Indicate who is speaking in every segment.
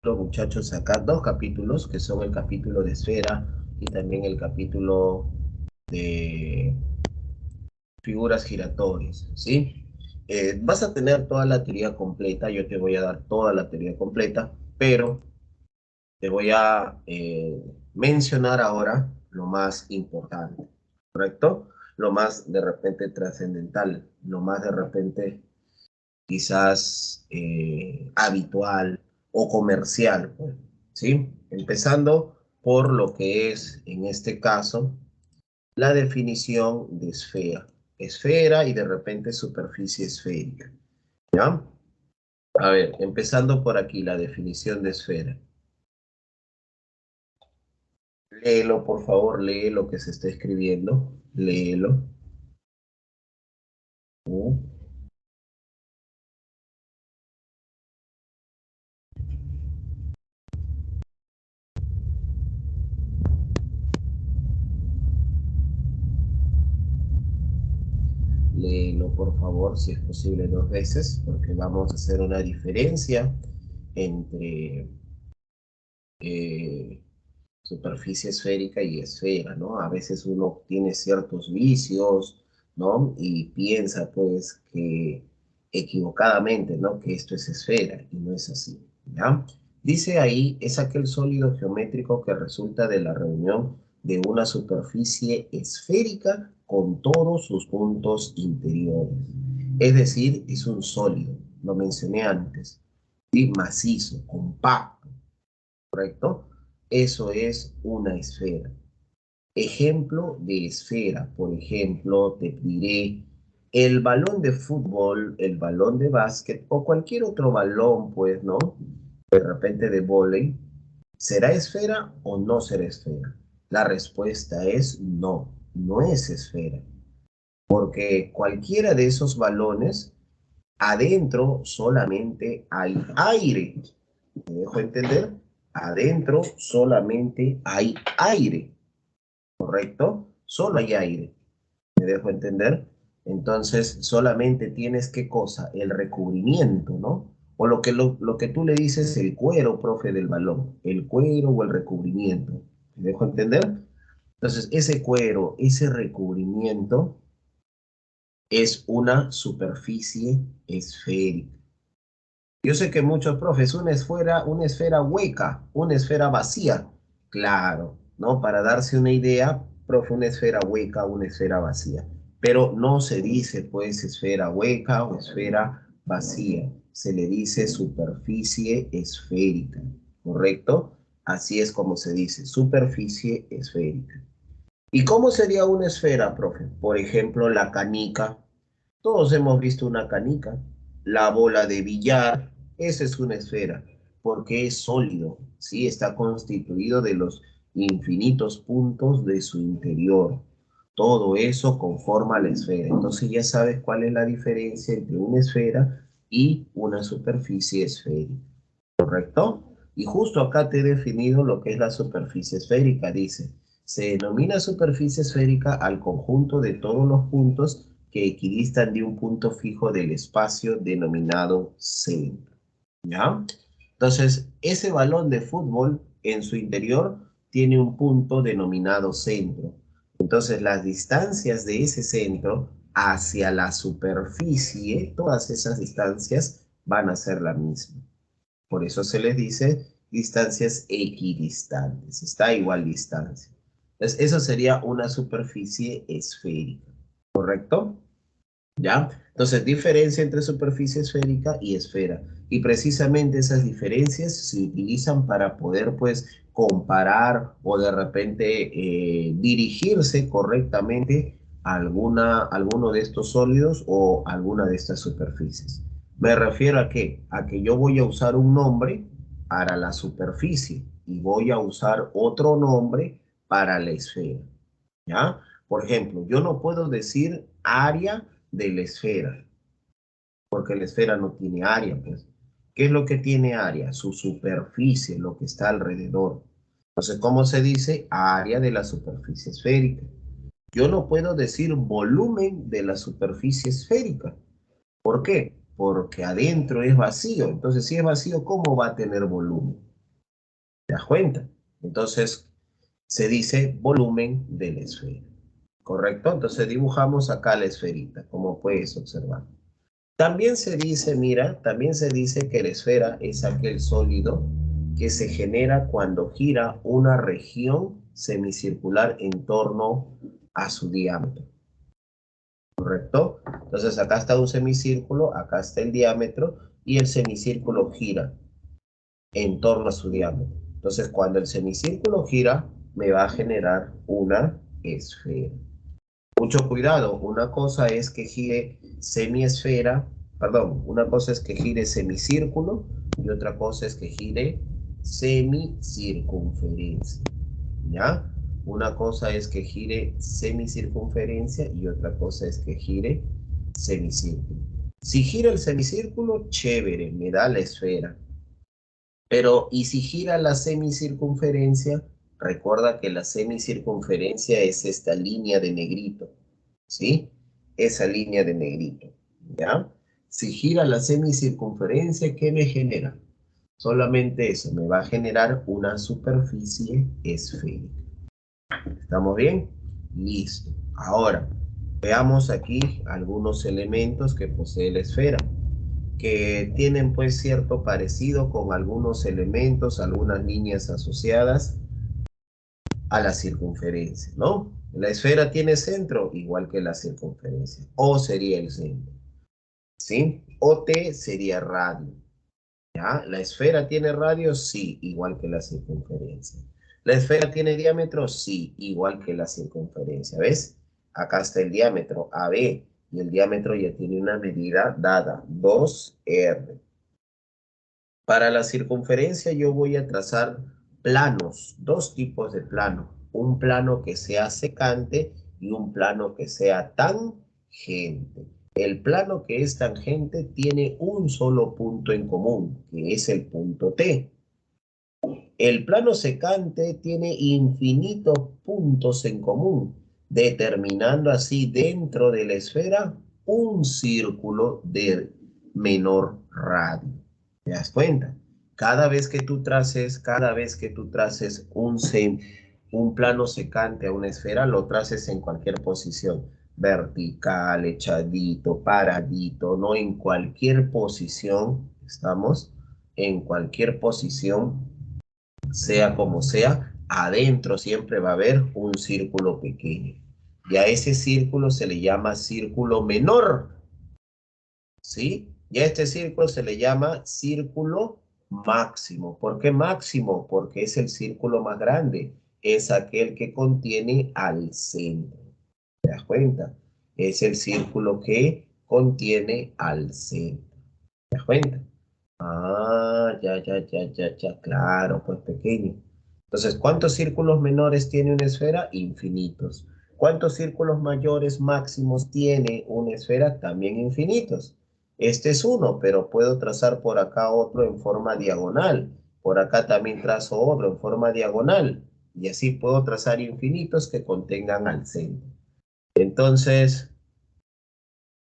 Speaker 1: muchachos, acá dos capítulos, que son el capítulo de esfera y también el capítulo de figuras giratorias, ¿sí? Vas a tener toda la teoría completa, yo te voy a dar toda la teoría completa, pero te voy a mencionar ahora lo más importante, ¿correcto? Lo más de repente trascendental, lo más de repente quizás habitual o comercial, pues, ¿sí? Empezando por lo que es, en este caso, la definición de esfera. Esfera y de repente superficie esférica, ¿ya? A ver, empezando por aquí, la definición de esfera. Léelo, por favor, lee lo que se está escribiendo. Léelo. Léelo, por favor, si es posible dos veces, porque vamos a hacer una diferencia entre eh, superficie esférica y esfera, ¿no? A veces uno tiene ciertos vicios, ¿no? Y piensa, pues, que equivocadamente, ¿no? Que esto es esfera, y no es así, ¿ya? Dice ahí, es aquel sólido geométrico que resulta de la reunión de una superficie esférica con todos sus puntos interiores. Es decir, es un sólido, lo mencioné antes, ¿sí? Macizo, compacto, ¿correcto? Eso es una esfera. Ejemplo de esfera, por ejemplo, te diré el balón de fútbol, el balón de básquet o cualquier otro balón, pues, ¿no? De repente de vóley, ¿será esfera o no será esfera? La respuesta es no, no es esfera, porque cualquiera de esos balones, adentro solamente hay aire. ¿Me dejo entender? Adentro solamente hay aire, ¿correcto? Solo hay aire. ¿Me dejo entender? Entonces, solamente tienes qué cosa, el recubrimiento, ¿no? O lo que tú le dices el cuero, profe, del balón, el cuero o el recubrimiento. ¿Me dejo entender? Entonces, ese cuero, ese recubrimiento es una superficie esférica. Yo sé que muchos profes, una esfera hueca, una esfera vacía. Claro, ¿no? Para darse una idea, profe, una esfera hueca, una esfera vacía. Pero no se dice, pues, esfera hueca o esfera vacía. Se le dice superficie esférica, ¿correcto? Así es como se dice, superficie esférica. ¿Y cómo sería una esfera, profe? Por ejemplo, la canica. Todos hemos visto una canica, la bola de billar, esa es una esfera, porque es sólido, ¿sí? Está constituido de los infinitos puntos de su interior. Todo eso conforma la esfera. Entonces ya sabes cuál es la diferencia entre una esfera y una superficie esférica, ¿correcto? Y justo acá te he definido lo que es la superficie esférica. Dice, se denomina superficie esférica al conjunto de todos los puntos que equidistan de un punto fijo del espacio denominado centro, ¿ya? Entonces, ese balón de fútbol en su interior tiene un punto denominado centro. Entonces, las distancias de ese centro hacia la superficie, todas esas distancias van a ser la misma. Por eso se les dice distancias equidistantes. Está a igual distancia. Entonces, eso sería una superficie esférica, ¿correcto? ¿Ya? Entonces, diferencia entre superficie esférica y esfera. Y precisamente esas diferencias se utilizan para poder, pues, comparar o de repente dirigirse correctamente a alguno de estos sólidos o alguna de estas superficies. Me refiero a qué? A que yo voy a usar un nombre para la superficie y voy a usar otro nombre para la esfera. ¿Ya? Por ejemplo, yo no puedo decir área de la esfera, porque la esfera no tiene área, pues. ¿Qué es lo que tiene área? Su superficie, lo que está alrededor. Entonces, ¿cómo se dice? Área de la superficie esférica. Yo no puedo decir volumen de la superficie esférica. ¿Por qué? Porque adentro es vacío. Entonces, si es vacío, ¿cómo va a tener volumen? ¿Te das cuenta? Entonces, se dice volumen de la esfera. ¿Correcto? Entonces dibujamos acá la esferita, como puedes observar. También se dice, mira, también se dice que la esfera es aquel sólido que se genera cuando gira una región semicircular en torno a su diámetro. ¿Correcto? Entonces acá está un semicírculo, acá está el diámetro y el semicírculo gira en torno a su diámetro. Entonces cuando el semicírculo gira, me va a generar una esfera. Mucho cuidado, una cosa es que gire semiesfera, perdón, una cosa es que gire semicírculo y otra cosa es que gire semicircunferencia, ¿ya? Una cosa es que gire semicircunferencia y otra cosa es que gire semicírculo. Si gira el semicírculo, chévere, me da la esfera. Pero, ¿y si gira la semicircunferencia? Recuerda que la semicircunferencia es esta línea de negrito, ¿sí? Esa línea de negrito, ¿ya? Si gira la semicircunferencia, ¿qué me genera? Solamente eso, me va a generar una superficie esférica. ¿Estamos bien? Listo. Ahora, veamos aquí algunos elementos que posee la esfera, que tienen pues cierto parecido con algunos elementos, algunas líneas asociadas a la circunferencia, ¿no? La esfera tiene centro igual que la circunferencia. O sería el centro, ¿sí? OT sería radio, ¿ya? ¿La esfera tiene radio? Sí, igual que la circunferencia. ¿La esfera tiene diámetro? Sí, igual que la circunferencia. ¿Ves? Acá está el diámetro AB y el diámetro ya tiene una medida dada, 2R. Para la circunferencia yo voy a trazar planos, dos tipos de plano. Un plano que sea secante y un plano que sea tangente. El plano que es tangente tiene un solo punto en común, que es el punto T. El plano secante tiene infinitos puntos en común, determinando así dentro de la esfera un círculo de menor radio. ¿Te das cuenta? Cada vez que tú traces un plano secante a una esfera, lo traces en cualquier posición, vertical, echadito, paradito, no en cualquier posición, estamos en cualquier posición, sea como sea, adentro siempre va a haber un círculo pequeño. Y a ese círculo se le llama círculo menor, ¿sí? Y a este círculo se le llama círculo máximo. ¿Por qué máximo? Porque es el círculo más grande. Es aquel que contiene al centro. ¿Te das cuenta? Es el círculo que contiene al centro. ¿Te das cuenta? Ah, ya, claro, pues pequeño. Entonces, ¿cuántos círculos menores tiene una esfera? Infinitos. ¿Cuántos círculos mayores máximos tiene una esfera? También infinitos. Este es uno, pero puedo trazar por acá otro en forma diagonal. Por acá también trazo otro en forma diagonal. Y así puedo trazar infinitos que contengan al centro. Entonces,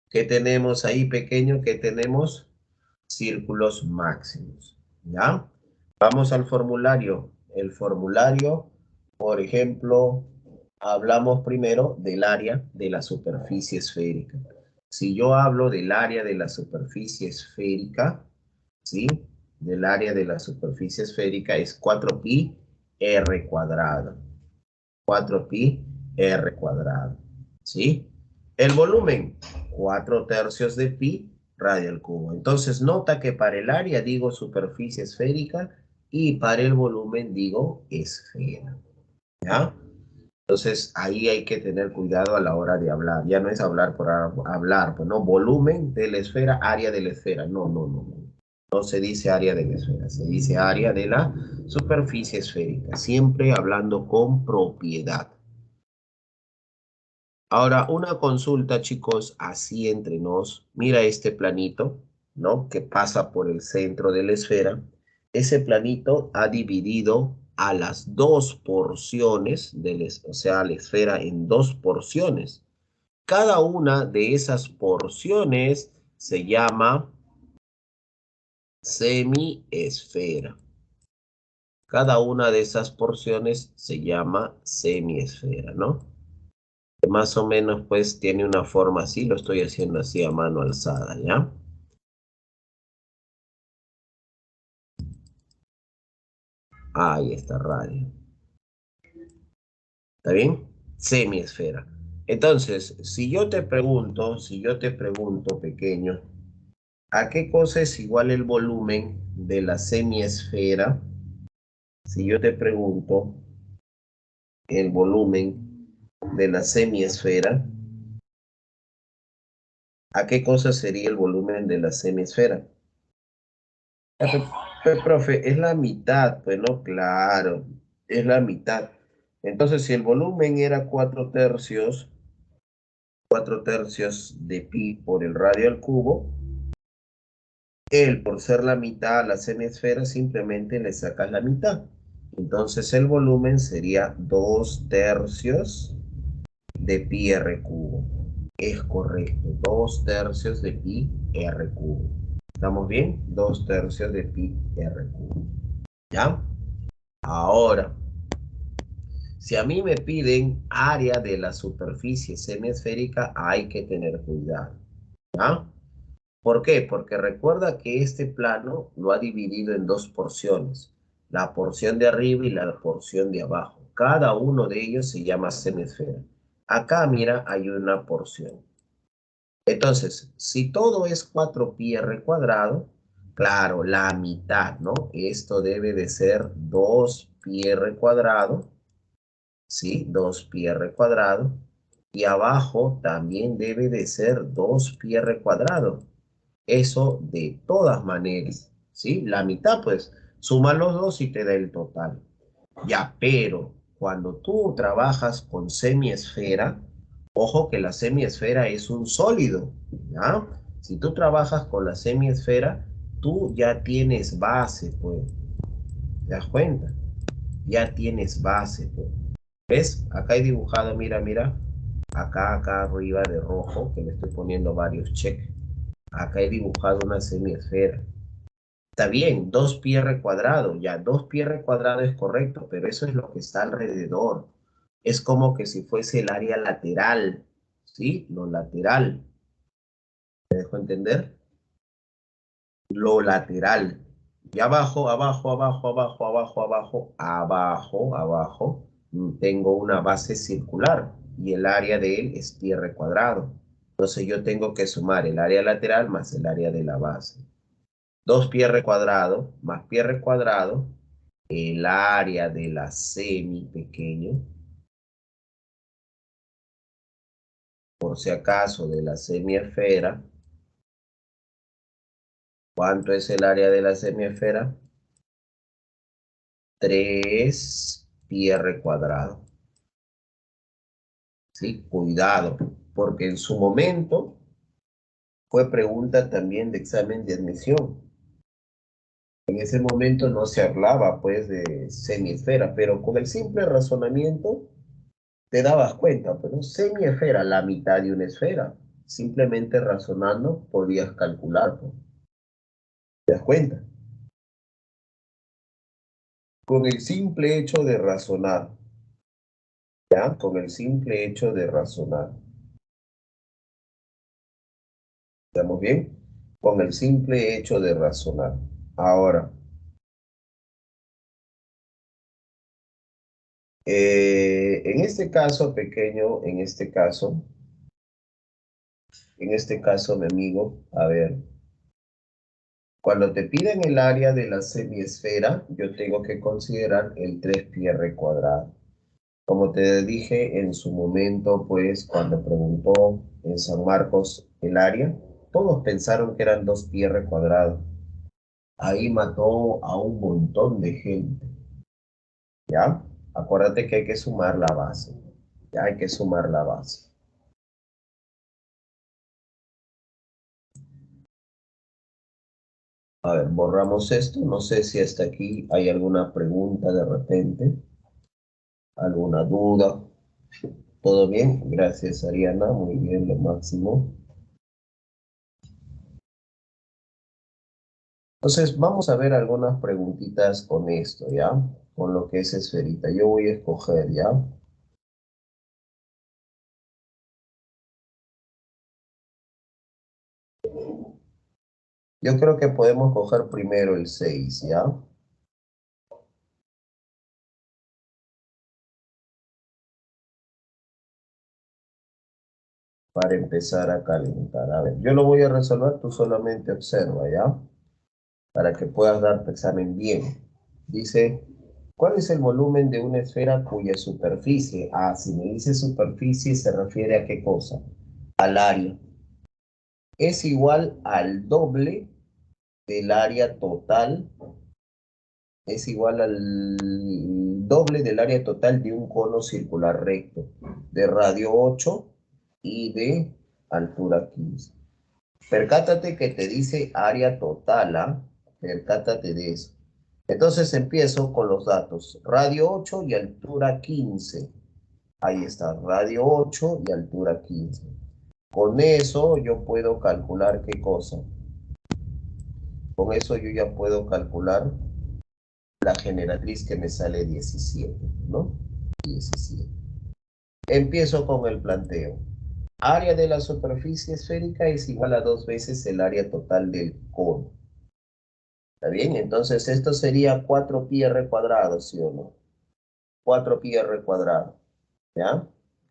Speaker 1: ¿qué tenemos ahí pequeño? ¿Qué tenemos? Círculos máximos, ¿ya? Vamos al formulario. El formulario, por ejemplo, hablamos primero del área de la superficie esférica. Si yo hablo del área de la superficie esférica, ¿sí? Del área de la superficie esférica es 4pi r cuadrado. 4pi r cuadrado, ¿sí? El volumen, 4/3 de pi radio al cubo. Entonces, nota que para el área digo superficie esférica y para el volumen digo esfera, ¿ya? Entonces, ahí hay que tener cuidado a la hora de hablar. Ya no es hablar por hablar, pues no, volumen de la esfera, área de la esfera. No, no, no, no. No se dice área de la esfera, se dice área de la superficie esférica, siempre hablando con propiedad. Ahora, una consulta, chicos, así entre nos. Mira este planito, ¿no? Que pasa por el centro de la esfera. Ese planito ha dividido a las dos porciones, o sea, la esfera en dos porciones. Cada una de esas porciones se llama semiesfera. Cada una de esas porciones se llama semiesfera, ¿no? Más o menos, pues, tiene una forma así. Lo estoy haciendo así a mano alzada, ¿ya? Ahí está, radio. ¿Está bien? Semiesfera. Entonces, si yo te pregunto, pequeño, ¿a qué cosa es igual el volumen de la semiesfera? Si yo te pregunto el volumen de la semiesfera, ¿a qué cosa sería el volumen de la semiesfera? Profe, es la mitad, pues no, claro, es la mitad. Entonces, si el volumen era 4 tercios de pi por el radio al cubo, él, por ser la mitad a la semiesfera, simplemente le sacas la mitad. Entonces, el volumen sería 2 tercios de pi r cubo. Es correcto, 2 tercios de pi r cubo. ¿Estamos bien? 2 tercios de pi r cubo. ¿Ya? Ahora, si a mí me piden área de la superficie semiesférica, hay que tener cuidado. ¿Ya? ¿Por qué? Porque recuerda que este plano lo ha dividido en dos porciones. La porción de arriba y la porción de abajo. Cada uno de ellos se llama semiesfera. Acá, mira, hay una porción. Entonces, si todo es 4pi r cuadrado, claro, la mitad, ¿no? Esto debe de ser 2pi r cuadrado, ¿sí? 2pi r cuadrado. Y abajo también debe de ser 2pi r cuadrado. Eso de todas maneras, ¿sí? La mitad, pues, suma los dos y te da el total. Ya, pero cuando tú trabajas con semiesfera, ojo que la semiesfera es un sólido, ¿ya? Si tú trabajas con la semiesfera, tú ya tienes base, pues. ¿Te das cuenta? Ya tienes base, pues. ¿Ves? Acá he dibujado, mira, mira. Acá arriba de rojo, que le estoy poniendo varios check. Acá he dibujado una semiesfera. Está bien, 2pi r cuadrado, ya 2pi r cuadrado es correcto, pero eso es lo que está alrededor. Es como que si fuese el área lateral, ¿sí? Lo lateral. ¿Me dejo entender? Lo lateral. Y abajo, abajo, abajo, abajo, abajo, abajo, abajo, abajo, tengo una base circular y el área de él es pi r cuadrado. Entonces yo tengo que sumar el área lateral más el área de la base. 2pi r cuadrado más pi r cuadrado, el área de la semi pequeño, por si acaso de la semiesfera. ¿Cuánto es el área de la semiesfera? 3pi r cuadrado. ¿Sí? Cuidado, porque en su momento fue pregunta también de examen de admisión. En ese momento no se hablaba pues de semiesfera, pero con el simple razonamiento te dabas cuenta, pero semiesfera, la mitad de una esfera. Simplemente razonando podías calcular, pues. ¿Te das cuenta? Con el simple hecho de razonar, ¿ya? Con el simple hecho de razonar. ¿Estamos bien? Con el simple hecho de razonar. Ahora, en este caso pequeño, en este caso, mi amigo, a ver, cuando te piden el área de la semiesfera, yo tengo que considerar el 3pi r cuadrado. Como te dije en su momento, pues, cuando preguntó en San Marcos el área, todos pensaron que eran 2pi r cuadrado. Ahí mató a un montón de gente, ¿ya? Acuérdate que hay que sumar la base, ya hay que sumar la base. A ver, borramos esto. No sé si hasta aquí hay alguna pregunta de repente, alguna duda. ¿Todo bien? Gracias, Ariana. Muy bien, lo máximo. Entonces, vamos a ver algunas preguntitas con esto, ¿ya? con lo que es esferita. Yo voy a escoger, ¿ya? Yo creo que podemos coger primero el 6, ¿ya? Para empezar a calentar. A ver, yo lo voy a resolver, tú solamente observa, ¿ya? Para que puedas dar tu examen bien. Dice, ¿cuál es el volumen de una esfera cuya superficie? Ah, si me dice superficie, ¿se refiere a qué cosa? Al área. Es igual al doble del área total, es igual al doble del área total de un cono circular recto, de radio 8 y de altura 15. Percátate que te dice área total, ¿ah? Percátate de eso. Entonces empiezo con los datos. Radio 8 y altura 15. Ahí está, radio 8 y altura 15. Con eso yo puedo calcular qué cosa. Con eso yo ya puedo calcular la generatriz que me sale 17, ¿no? 17. Empiezo con el planteo. Área de la superficie esférica es igual a 2 veces el área total del cono. ¿Está bien? Entonces esto sería 4 pi r cuadrado, ¿sí o no? 4 pi r cuadrado, ¿ya?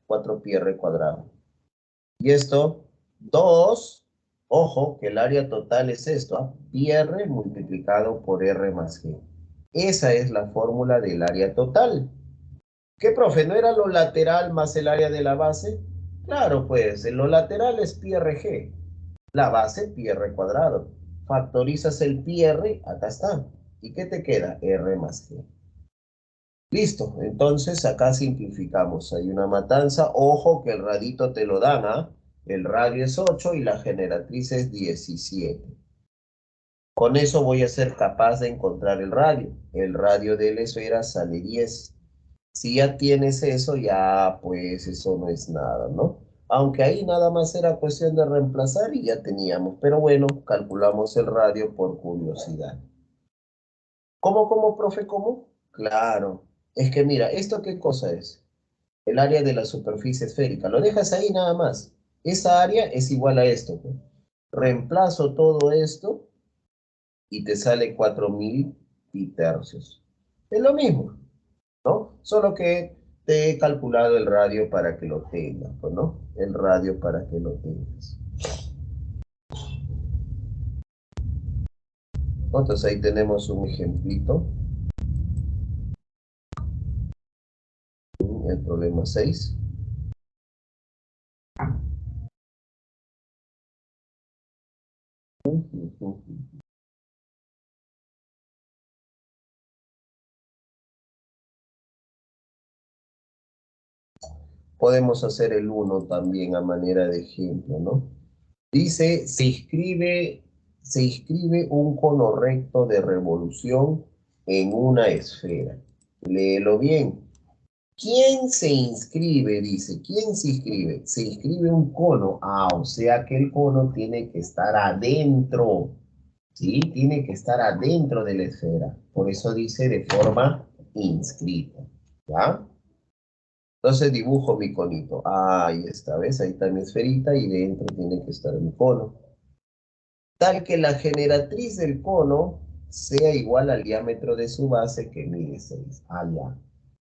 Speaker 1: 4 pi r cuadrado. Y esto, 2, ojo, que el área total es esto, ¿ah? Pi r multiplicado por r más g. Esa es la fórmula del área total. ¿Qué, profe? ¿No era lo lateral más el área de la base? Claro, pues, lo lateral es pi r g. La base pi r cuadrado. Factorizas el pi r, acá está. ¿Y qué te queda? R más g. Listo, entonces acá simplificamos. Hay una matanza. Ojo que el radito te lo dan, ¿ah? El radio es 8 y la generatriz es 17. Con eso voy a ser capaz de encontrar el radio. El radio de la esfera sale 10. Si ya tienes eso, ya pues eso no es nada, ¿no? Aunque ahí nada más era cuestión de reemplazar y ya teníamos. Pero bueno, calculamos el radio por curiosidad. ¿Cómo, profe, cómo? Claro. Es que mira, ¿esto qué cosa es? El área de la superficie esférica. Lo dejas ahí nada más. Esa área es igual a esto, pues. Reemplazo todo esto y te sale 4000 pi tercios. Es lo mismo, ¿no? Solo que te he calculado el radio para que lo tengas, pues, ¿no? El radio para que lo tengas. Entonces ahí tenemos un ejemplito. El problema 6. Podemos hacer el 1 también a manera de ejemplo, ¿no? Dice, se inscribe un cono recto de revolución en una esfera. Léelo bien. ¿Quién se inscribe? Dice, ¿quién se inscribe? Se inscribe un cono. Ah, o sea que el cono tiene que estar adentro. ¿Sí? Tiene que estar adentro de la esfera. Por eso dice de forma inscrita. ¿Ya? Entonces dibujo mi conito. Ahí está, ¿ves? Ahí está mi esferita y dentro tiene que estar mi cono. Tal que la generatriz del cono sea igual al diámetro de su base que mide 6. Ah, ya.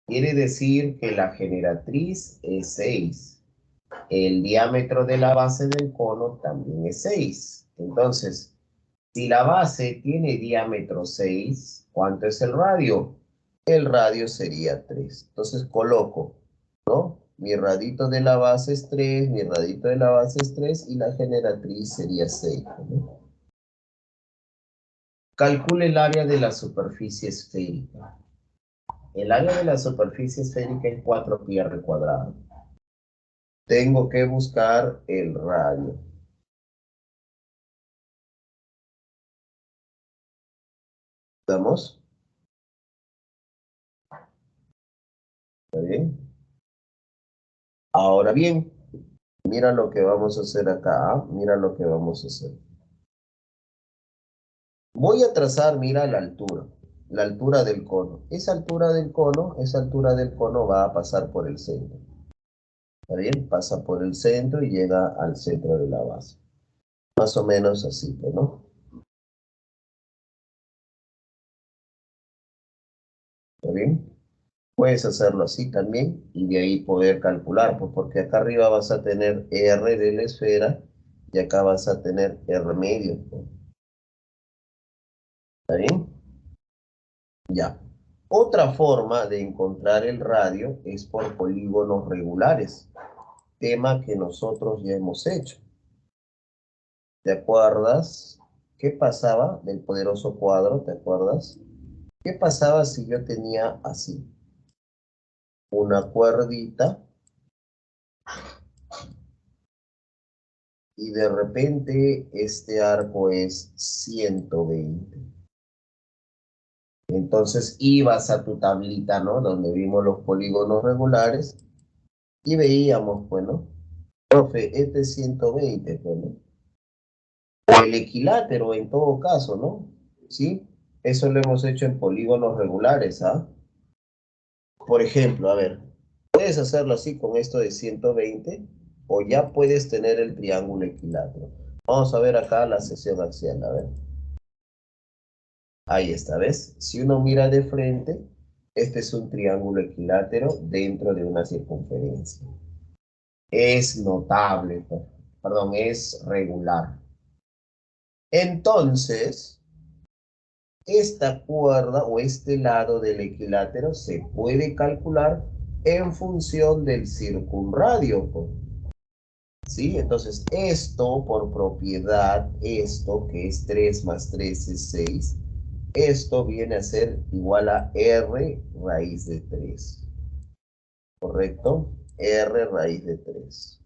Speaker 1: Quiere decir que la generatriz es 6. El diámetro de la base del cono también es 6. Entonces, si la base tiene diámetro 6, ¿cuánto es el radio? El radio sería 3. Entonces coloco, ¿no? Mi radito de la base es 3, mi radito de la base es 3 y la generatriz sería 6, ¿no? Calcule el área de la superficie esférica. El área de la superficie esférica es 4 pi r cuadrado. Tengo que buscar el radio. ¿Estamos? ¿Está bien? Ahora bien, mira lo que vamos a hacer acá. ¿Ah? Mira lo que vamos a hacer. Voy a trazar, mira la altura. la altura del cono. Esa altura del cono va a pasar por el centro. ¿Está bien? Pasa por el centro y llega al centro de la base. Más o menos así, pues, ¿no? ¿Está bien? Puedes hacerlo así también y de ahí poder calcular, pues porque acá arriba vas a tener R de la esfera y acá vas a tener R medio, pues. ¿Está bien? Ya. Otra forma de encontrar el radio es por polígonos regulares, tema que nosotros ya hemos hecho. ¿Te acuerdas? ¿Qué pasaba del poderoso cuadro? ¿Te acuerdas? ¿Qué pasaba si yo tenía así? Una cuerdita y de repente este arco es 120. Entonces ibas a tu tablita, ¿no? Donde vimos los polígonos regulares y veíamos, bueno, profe, este es 120, bueno. O el equilátero en todo caso, ¿no? ¿Sí? Eso lo hemos hecho en polígonos regulares, ¿ah? Por ejemplo, a ver, puedes hacerlo así con esto de 120 o ya puedes tener el triángulo equilátero. Vamos a ver acá la sección axial, a ver. Ahí está, ¿ves? Si uno mira de frente, este es un triángulo equilátero dentro de una circunferencia. Es notable, perdón, es regular. Entonces, esta cuerda o este lado del equilátero se puede calcular en función del circunradio, pues. ¿Sí? Entonces, esto por propiedad, esto que es 3 más 3 es 6, esto viene a ser igual a R raíz de 3. ¿Correcto? R raíz de 3.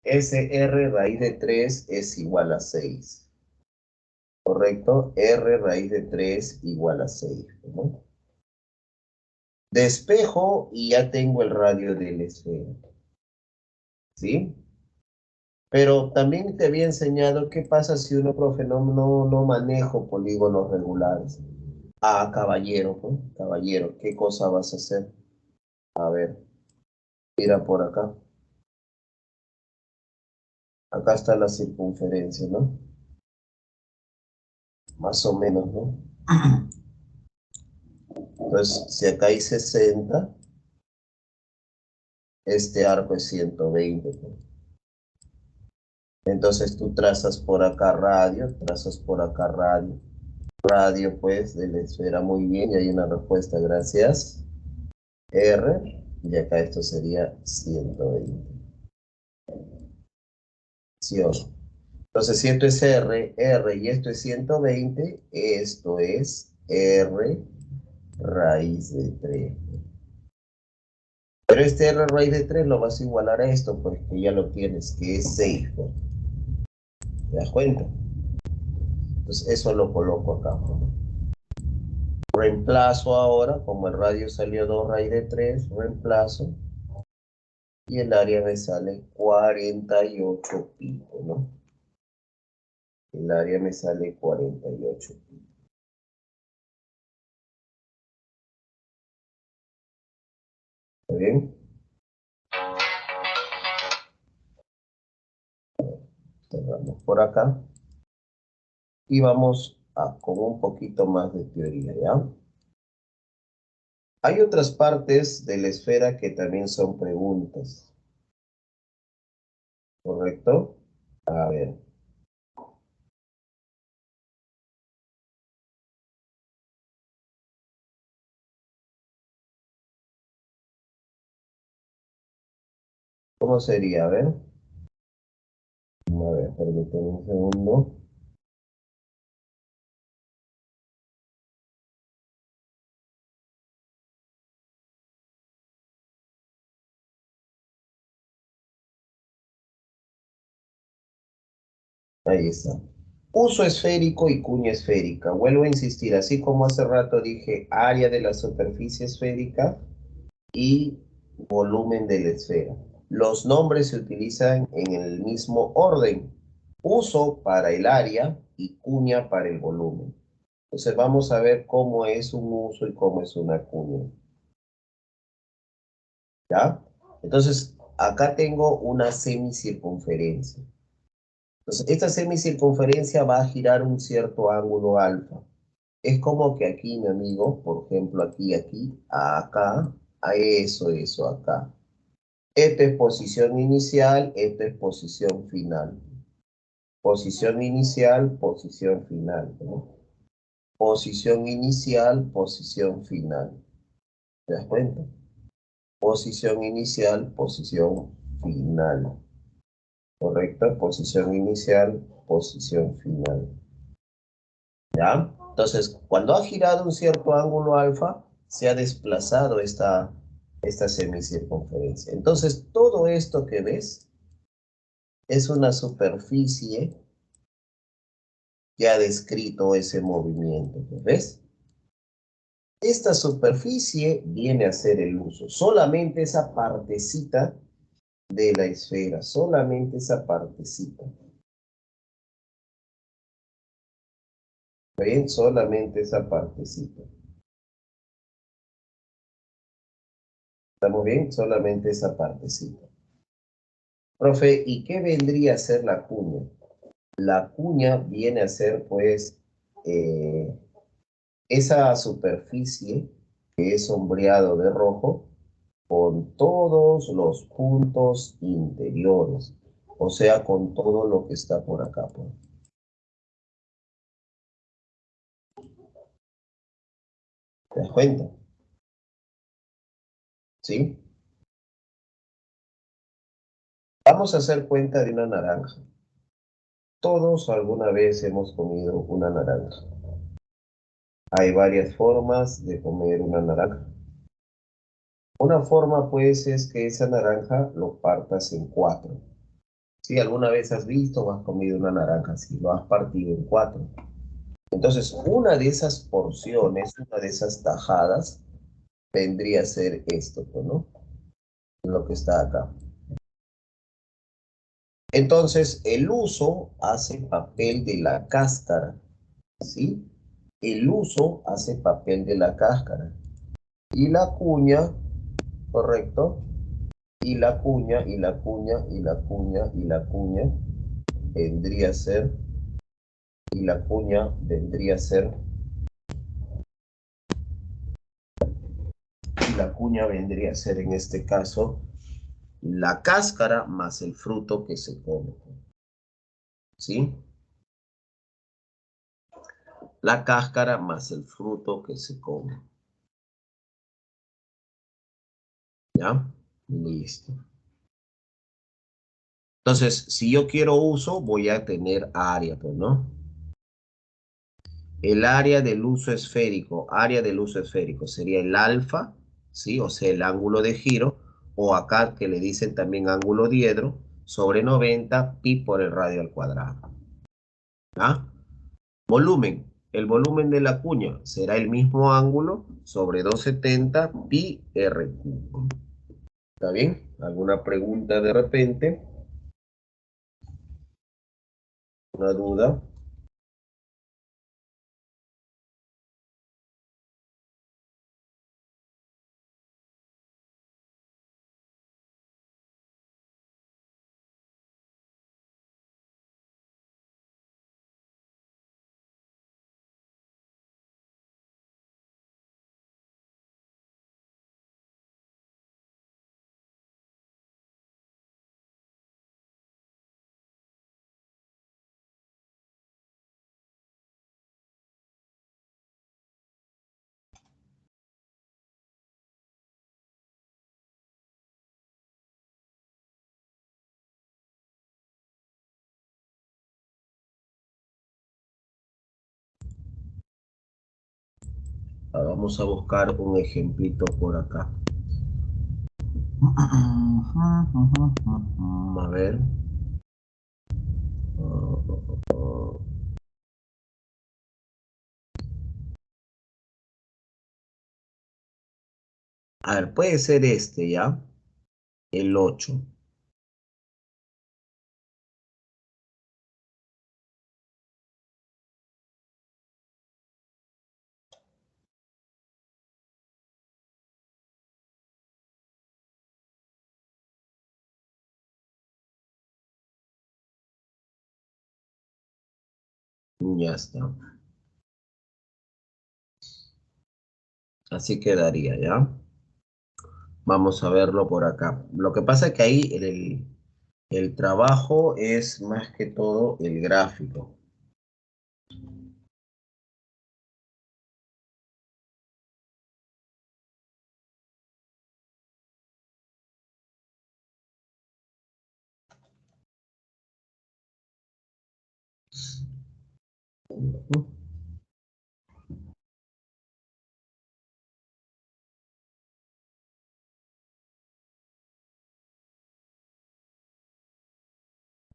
Speaker 1: Ese R raíz de 3 es igual a 6. ¿Correcto? R raíz de 3 igual a 6, ¿no? Despejo y ya tengo el radio de la esfera. ¿Sí? Pero también te había enseñado qué pasa si uno, profe, no manejo polígonos regulares. Ah, caballero, pues, caballero, ¿qué cosa vas a hacer? A ver, mira por acá. Acá está la circunferencia, ¿no? Más o menos, ¿no? Entonces, si acá hay 60, este arco es 120, pues. Entonces tú trazas por acá radio, trazas por acá radio. Radio, pues, de la esfera, muy bien, y hay una respuesta, gracias. R, y acá esto sería 120. ¿Sí o no? Entonces, si esto es R y esto es 120, esto es R raíz de 3. Pero este R raíz de 3 lo vas a igualar a esto, pues que ya lo tienes, que es 6. Pues. ¿Te das cuenta? Entonces, eso lo coloco acá. Pues. Reemplazo ahora, como el radio salió 2 raíz de 3, reemplazo. Y el área me sale 48 pico, ¿no? El área me sale 48 pico. ¿Está bien? Cerramos por acá. Y vamos con un poquito más de teoría, ¿ya? Hay otras partes de la esfera que también son preguntas. ¿Correcto? A ver. ¿Cómo sería? A ver, permíteme un segundo. Ahí está. Uso esférico y cuña esférica. Vuelvo a insistir, así como hace rato dije área de la superficie esférica y volumen de la esfera. Los nombres se utilizan en el mismo orden. Uso para el área y cuña para el volumen. Entonces vamos a ver cómo es un uso y cómo es una cuña. ¿Ya? Entonces, acá tengo una semicircunferencia. Entonces, esta semicircunferencia va a girar un cierto ángulo alfa. Es como que aquí, mi amigo, por ejemplo, aquí, acá, a eso, acá. Esta es posición inicial, esta es posición final. Posición inicial, posición final, ¿no? Posición inicial, posición final. ¿Te das cuenta? Posición inicial, posición final. ¿Correcto? Posición inicial, posición final. ¿Ya? Entonces, cuando ha girado un cierto ángulo alfa, se ha desplazado esta semicircunferencia. Entonces, todo esto que ves es una superficie que ha descrito ese movimiento. ¿Ves? Esta superficie viene a ser el uso. Solamente esa partecita de la esfera, solamente esa partecita. ¿Ven? Solamente esa partecita. ¿Estamos bien? Solamente esa partecita. Profe, ¿y qué vendría a ser la cuña? La cuña viene a ser, pues, eh, esa superficie que es sombreado de rojo con todos los puntos interiores, o sea, con todo lo que está por acá. Pues. ¿Te das cuenta? ¿Sí? Vamos a hacer cuenta de una naranja. Todos alguna vez hemos comido una naranja. Hay varias formas de comer una naranja. Una forma, pues, es que esa naranja lo partas en cuatro. Si alguna vez has visto o has comido una naranja, si lo has partido en cuatro. Entonces, una de esas porciones, una de esas tajadas, vendría a ser esto, pues, ¿no? Lo que está acá. Entonces, el uso hace papel de la cáscara, ¿sí? El uso hace papel de la cáscara. Y la cuña, ¿correcto? Y la cuña, y la cuña, y la cuña, y la cuña, vendría a ser, y la cuña vendría a ser, y la cuña vendría a ser en este caso la cáscara más el fruto que se come, ¿sí? La cáscara más el fruto que se come, ¿ya? Listo. Entonces, si yo quiero uso, voy a tener área, pues, ¿no? El área del uso esférico sería el alfa, ¿sí? O sea, el ángulo de giro, o acá que le dicen también ángulo diedro, sobre 90 pi por el radio al cuadrado. ¿Ah? Volumen. El volumen de la cuña será el mismo ángulo sobre 270 pi r cubo. ¿Está bien? ¿Alguna pregunta de repente? ¿Una duda? Vamos a buscar un ejemplito por acá. A ver. A ver, puede ser este, ¿ya? El 8. Ya está. Así quedaría, ¿ya? Vamos a verlo por acá. Lo que pasa es que ahí el trabajo es más que todo el gráfico.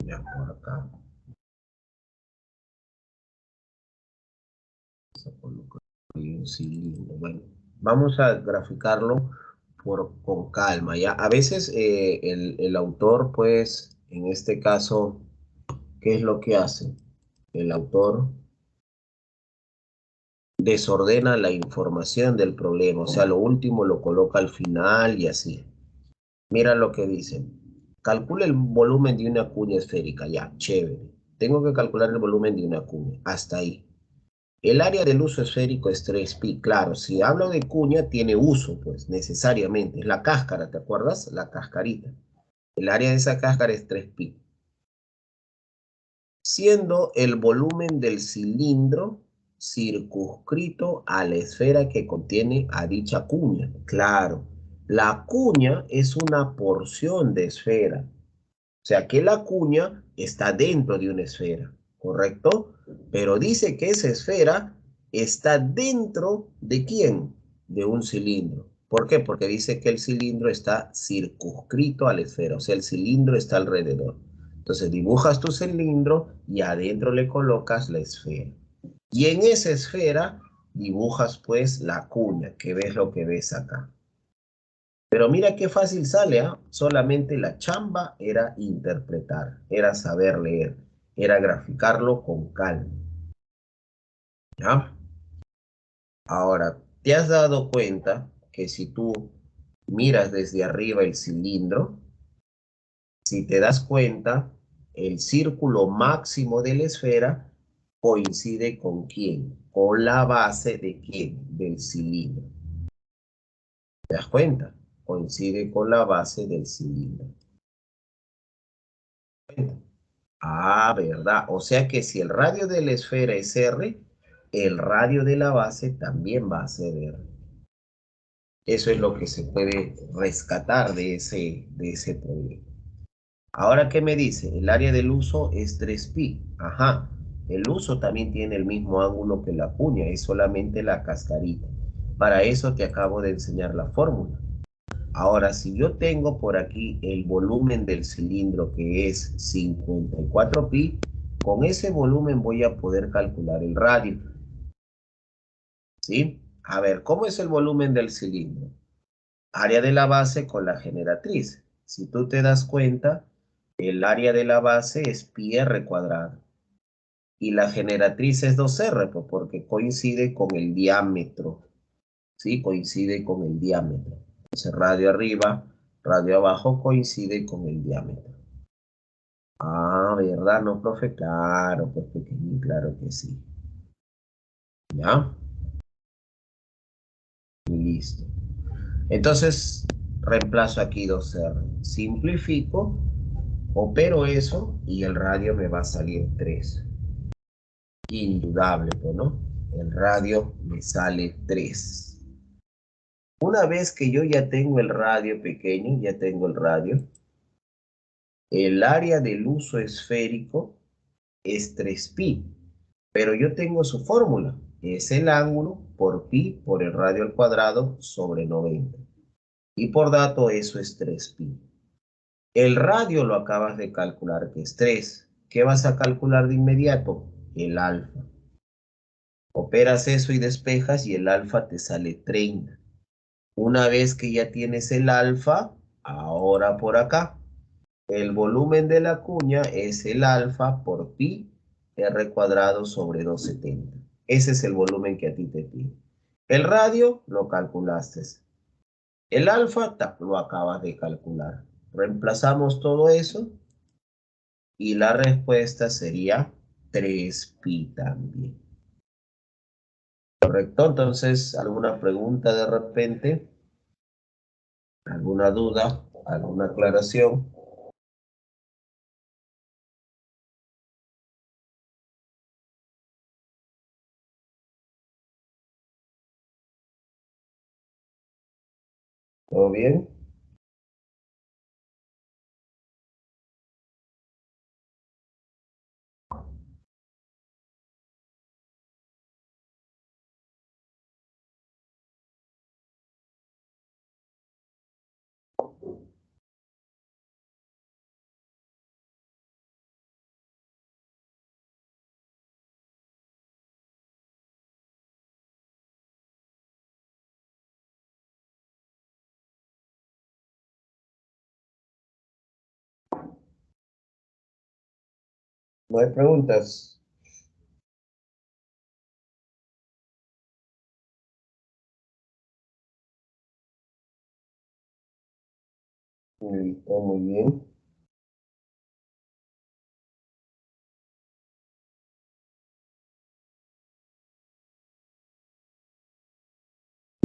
Speaker 1: Ya por acá. Vamos a colocar ahí un cilindro. Bueno, vamos a graficarlo con calma, ¿ya? A veces el autor, pues, en este caso, ¿qué es lo que hace? El autor desordena la información del problema, o sea, lo último lo coloca al final y así. Mira lo que dice. Calcula el volumen de una cuña esférica. Ya, chévere. Tengo que calcular el volumen de una cuña. Hasta ahí. El área del uso esférico es 3pi. Claro, si hablo de cuña, tiene uso, pues, necesariamente. Es la cáscara, ¿te acuerdas? La cascarita. El área de esa cáscara es 3pi. Siendo el volumen del cilindro circunscrito a la esfera que contiene a dicha cuña. Claro, la cuña es una porción de esfera. O sea que la cuña está dentro de una esfera, ¿correcto? Pero dice que esa esfera está dentro de ¿quién? De un cilindro. ¿Por qué? Porque dice que el cilindro está circunscrito a la esfera, o sea, el cilindro está alrededor. Entonces dibujas tu cilindro y adentro le colocas la esfera. Y en esa esfera dibujas pues la cuña, que ves lo que ves acá. Pero mira qué fácil sale, ¿ah? Solamente la chamba era interpretar, era saber leer, era graficarlo con calma, ¿ya? Ahora, ¿te has dado cuenta que si tú miras desde arriba el cilindro, si te das cuenta, el círculo máximo de la esfera coincide con quién? Con la base de quién? Del cilindro. ¿Te das cuenta? Coincide con la base del cilindro. Ah, ¿verdad? O sea que si el radio de la esfera es R, el radio de la base también va a ser R. Eso es lo que se puede rescatar de ese problema. Ahora, ¿qué me dice? El área del uso es 3pi. Ajá. El uso también tiene el mismo ángulo que la cuña, es solamente la cascarita. Para eso te acabo de enseñar la fórmula. Ahora, si yo tengo por aquí el volumen del cilindro que es 54pi, con ese volumen voy a poder calcular el radio. ¿Sí? A ver, ¿cómo es el volumen del cilindro? Área de la base con la generatriz. Si tú te das cuenta, el área de la base es pi r cuadrado. Y la generatriz es 2r, pues, porque coincide con el diámetro. ¿Sí? Coincide con el diámetro. Entonces, radio arriba, radio abajo coincide con el diámetro. Ah, ¿verdad? No, profe, claro, pues pequeñín, claro que sí. ¿Ya? Listo. Entonces, reemplazo aquí 2R. Simplifico, opero eso y el radio me va a salir 3. Indudable, pues, ¿no? El radio me sale 3. Una vez que yo ya tengo el radio pequeño, ya tengo el radio, el área del uso esférico es 3pi. Pero yo tengo su fórmula. Es el ángulo por pi por el radio al cuadrado sobre 90. Y por dato eso es 3pi. El radio lo acabas de calcular que es 3. ¿Qué vas a calcular de inmediato? El alfa. Operas eso y despejas y el alfa te sale 30. Una vez que ya tienes el alfa, ahora por acá, el volumen de la cuña es el alfa por pi r cuadrado sobre 270. Ese es el volumen que a ti te pide. El radio lo calculaste. El alfa lo acabas de calcular. Reemplazamos todo eso y la respuesta sería 3pi también. ¿Correcto? Entonces, ¿alguna pregunta de repente? ¿Alguna duda? ¿Alguna aclaración? ¿Todo bien? ¿No hay preguntas? Listo, muy bien.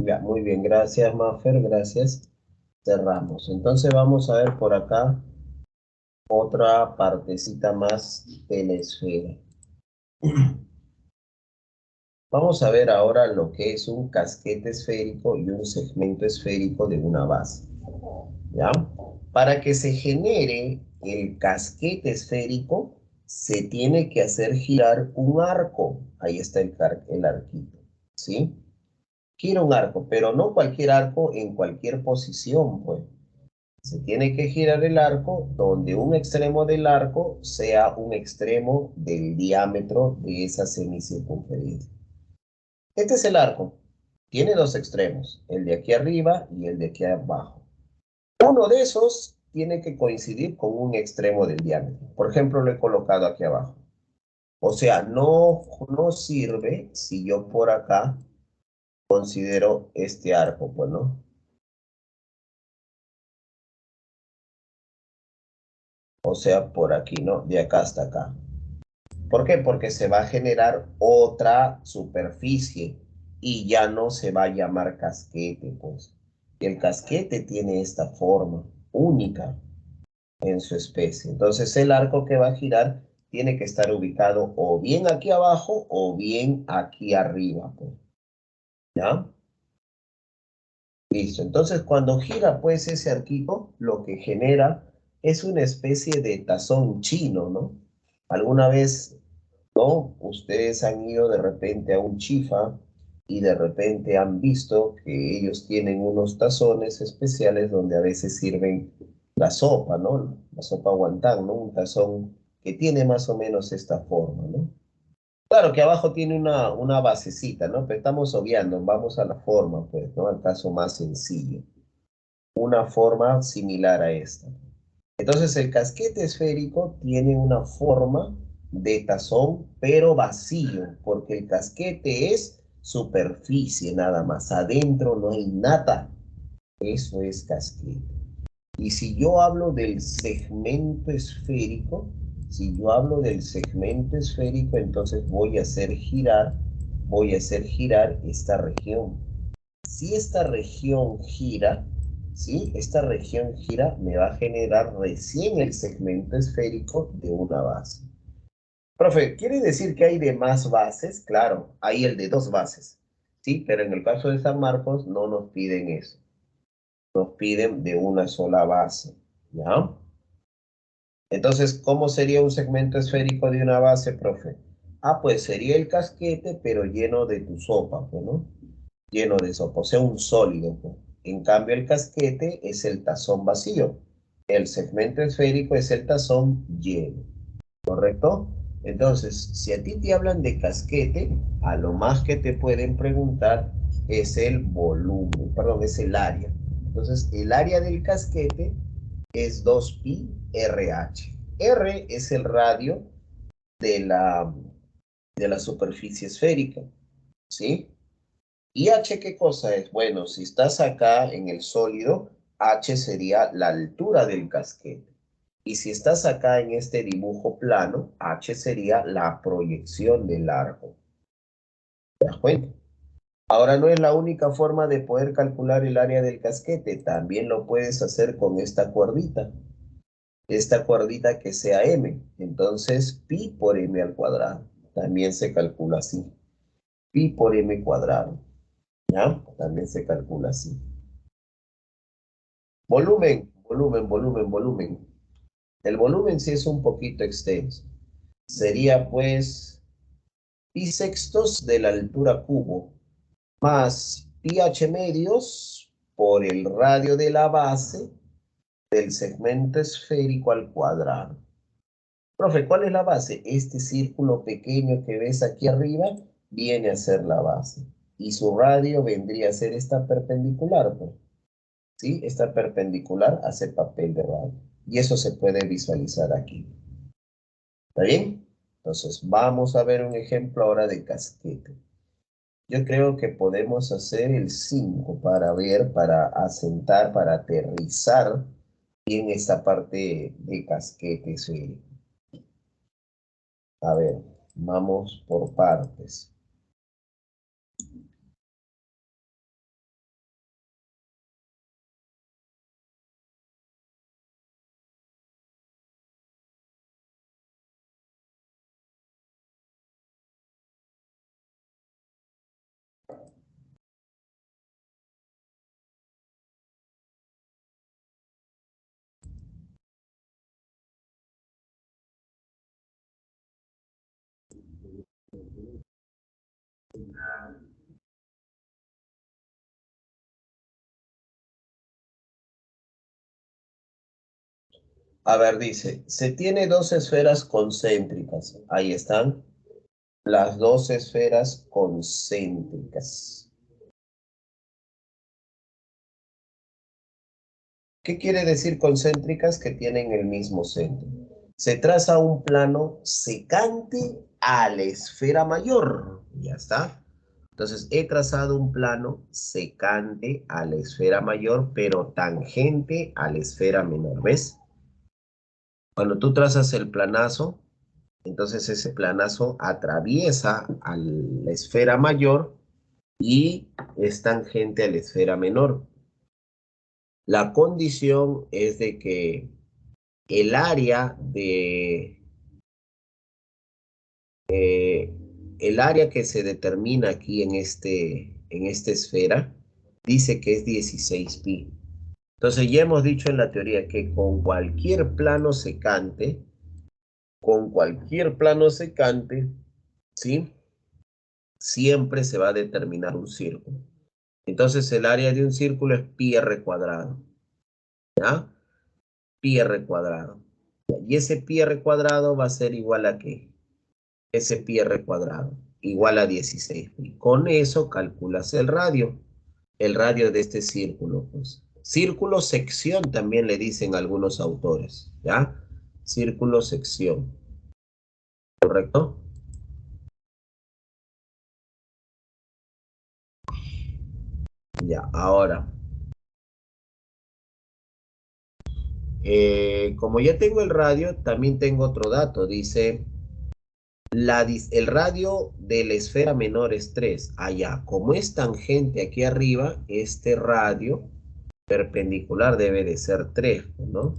Speaker 1: Ya, muy bien, gracias, Mafer, gracias. Cerramos. Entonces vamos a ver por acá otra partecita más de la esfera. Vamos a ver ahora lo que es un casquete esférico y un segmento esférico de una base. ¿Ya? Para que se genere el casquete esférico, se tiene que hacer girar un arco. Ahí está el arquito, ¿sí? Gira un arco, pero no cualquier arco en cualquier posición, pues. Se tiene que girar el arco donde un extremo del arco sea un extremo del diámetro de esa semicircunferencia. Este es el arco. Tiene dos extremos, el de aquí arriba y el de aquí abajo. Uno de esos tiene que coincidir con un extremo del diámetro. Por ejemplo, lo he colocado aquí abajo. O sea, no sirve si yo por acá considero este arco, pues, ¿no? O sea, por aquí, ¿no? De acá hasta acá. ¿Por qué? Porque se va a generar otra superficie y ya no se va a llamar casquete, pues. El casquete tiene esta forma única en su especie. Entonces el arco que va a girar tiene que estar ubicado o bien aquí abajo o bien aquí arriba, pues. ¿Ya? Listo. Entonces cuando gira pues ese arquito, lo que genera es una especie de tazón chino, ¿no? ¿Alguna vez, no? Ustedes han ido de repente a un chifa y de repente han visto que ellos tienen unos tazones especiales donde a veces sirven la sopa, ¿no? La sopa guantán, ¿no? Un tazón que tiene más o menos esta forma, ¿no? Claro que abajo tiene una basecita, ¿no? Pero estamos obviando, vamos a la forma, pues, ¿no? Al caso más sencillo. Una forma similar a esta. Entonces el casquete esférico tiene una forma de tazón, pero vacío, porque el casquete es superficie nada más. Adentro no hay nada. Eso es casquete. Y si yo hablo del segmento esférico, si yo hablo del segmento esférico, entonces voy a hacer girar esta región. Si esta región gira, ¿sí? Esta región gira, me va a generar recién el segmento esférico de una base. Profe, ¿quiere decir que hay de más bases? Claro, hay el de dos bases, ¿sí? Pero en el caso de San Marcos no nos piden eso. Nos piden de una sola base, ¿ya? Entonces, ¿cómo sería un segmento esférico de una base, profe? Ah, pues sería el casquete, pero lleno de tu sopa, pues, ¿no? Lleno de sopa, o sea, un sólido, pues. En cambio, el casquete es el tazón vacío. El segmento esférico es el tazón lleno, ¿correcto? Entonces, si a ti te hablan de casquete, a lo más que te pueden preguntar es el volumen, perdón, es el área. Entonces, el área del casquete es 2pi RH. R es el radio de la superficie esférica, ¿sí? ¿Y H qué cosa es? Bueno, si estás acá en el sólido, H sería la altura del casquete. Y si estás acá en este dibujo plano, H sería la proyección del arco. ¿Te das cuenta? Ahora no es la única forma de poder calcular el área del casquete. También lo puedes hacer con esta cuerdita. Esta cuerdita que sea m. Entonces, pi por m al cuadrado. También se calcula así. Pi por m cuadrado. ¿Ya? También se calcula así. Volumen, volumen, volumen, volumen. El volumen sí es un poquito extenso. Sería pues pi sextos de la altura cubo más pi h medios por el radio de la base del segmento esférico al cuadrado. Profe, ¿cuál es la base? Este círculo pequeño que ves aquí arriba viene a ser la base. Y su radio vendría a ser esta perpendicular, pues. ¿Sí? Esta perpendicular hace papel de radio. Y eso se puede visualizar aquí. ¿Está bien? Entonces, vamos a ver un ejemplo ahora de casquete. Yo creo que podemos hacer el 5 para ver, para asentar, para aterrizar bien esta parte de casquete esférico. A ver, vamos por partes. A ver, dice, se tiene dos esferas concéntricas. Ahí están las dos esferas concéntricas. ¿Qué quiere decir concéntricas? Que tienen el mismo centro. Se traza un plano secante a la esfera mayor. Ya está. Entonces, he trazado un plano secante a la esfera mayor, pero tangente a la esfera menor. ¿Ves? Cuando tú trazas el planazo, entonces ese planazo atraviesa a la esfera mayor y es tangente a la esfera menor. La condición es de que el área el área que se determina aquí en esta esfera dice que es 16 pi. Entonces ya hemos dicho en la teoría que con cualquier plano secante, ¿sí? Siempre se va a determinar un círculo. Entonces el área de un círculo es pi r cuadrado, ¿ya? Pi r cuadrado. Y ese pi r cuadrado va a ser igual a ¿qué? Ese pi r cuadrado, igual a 16 pi. Con eso calculas el radio de este círculo, pues. Círculo sección también le dicen algunos autores, ¿ya? Círculo sección, ¿correcto? Ya, ahora, como ya tengo el radio, también tengo otro dato. Dice, el radio de la esfera menor es 3. Allá, como es tangente aquí arriba, este radio perpendicular debe de ser 3, ¿no?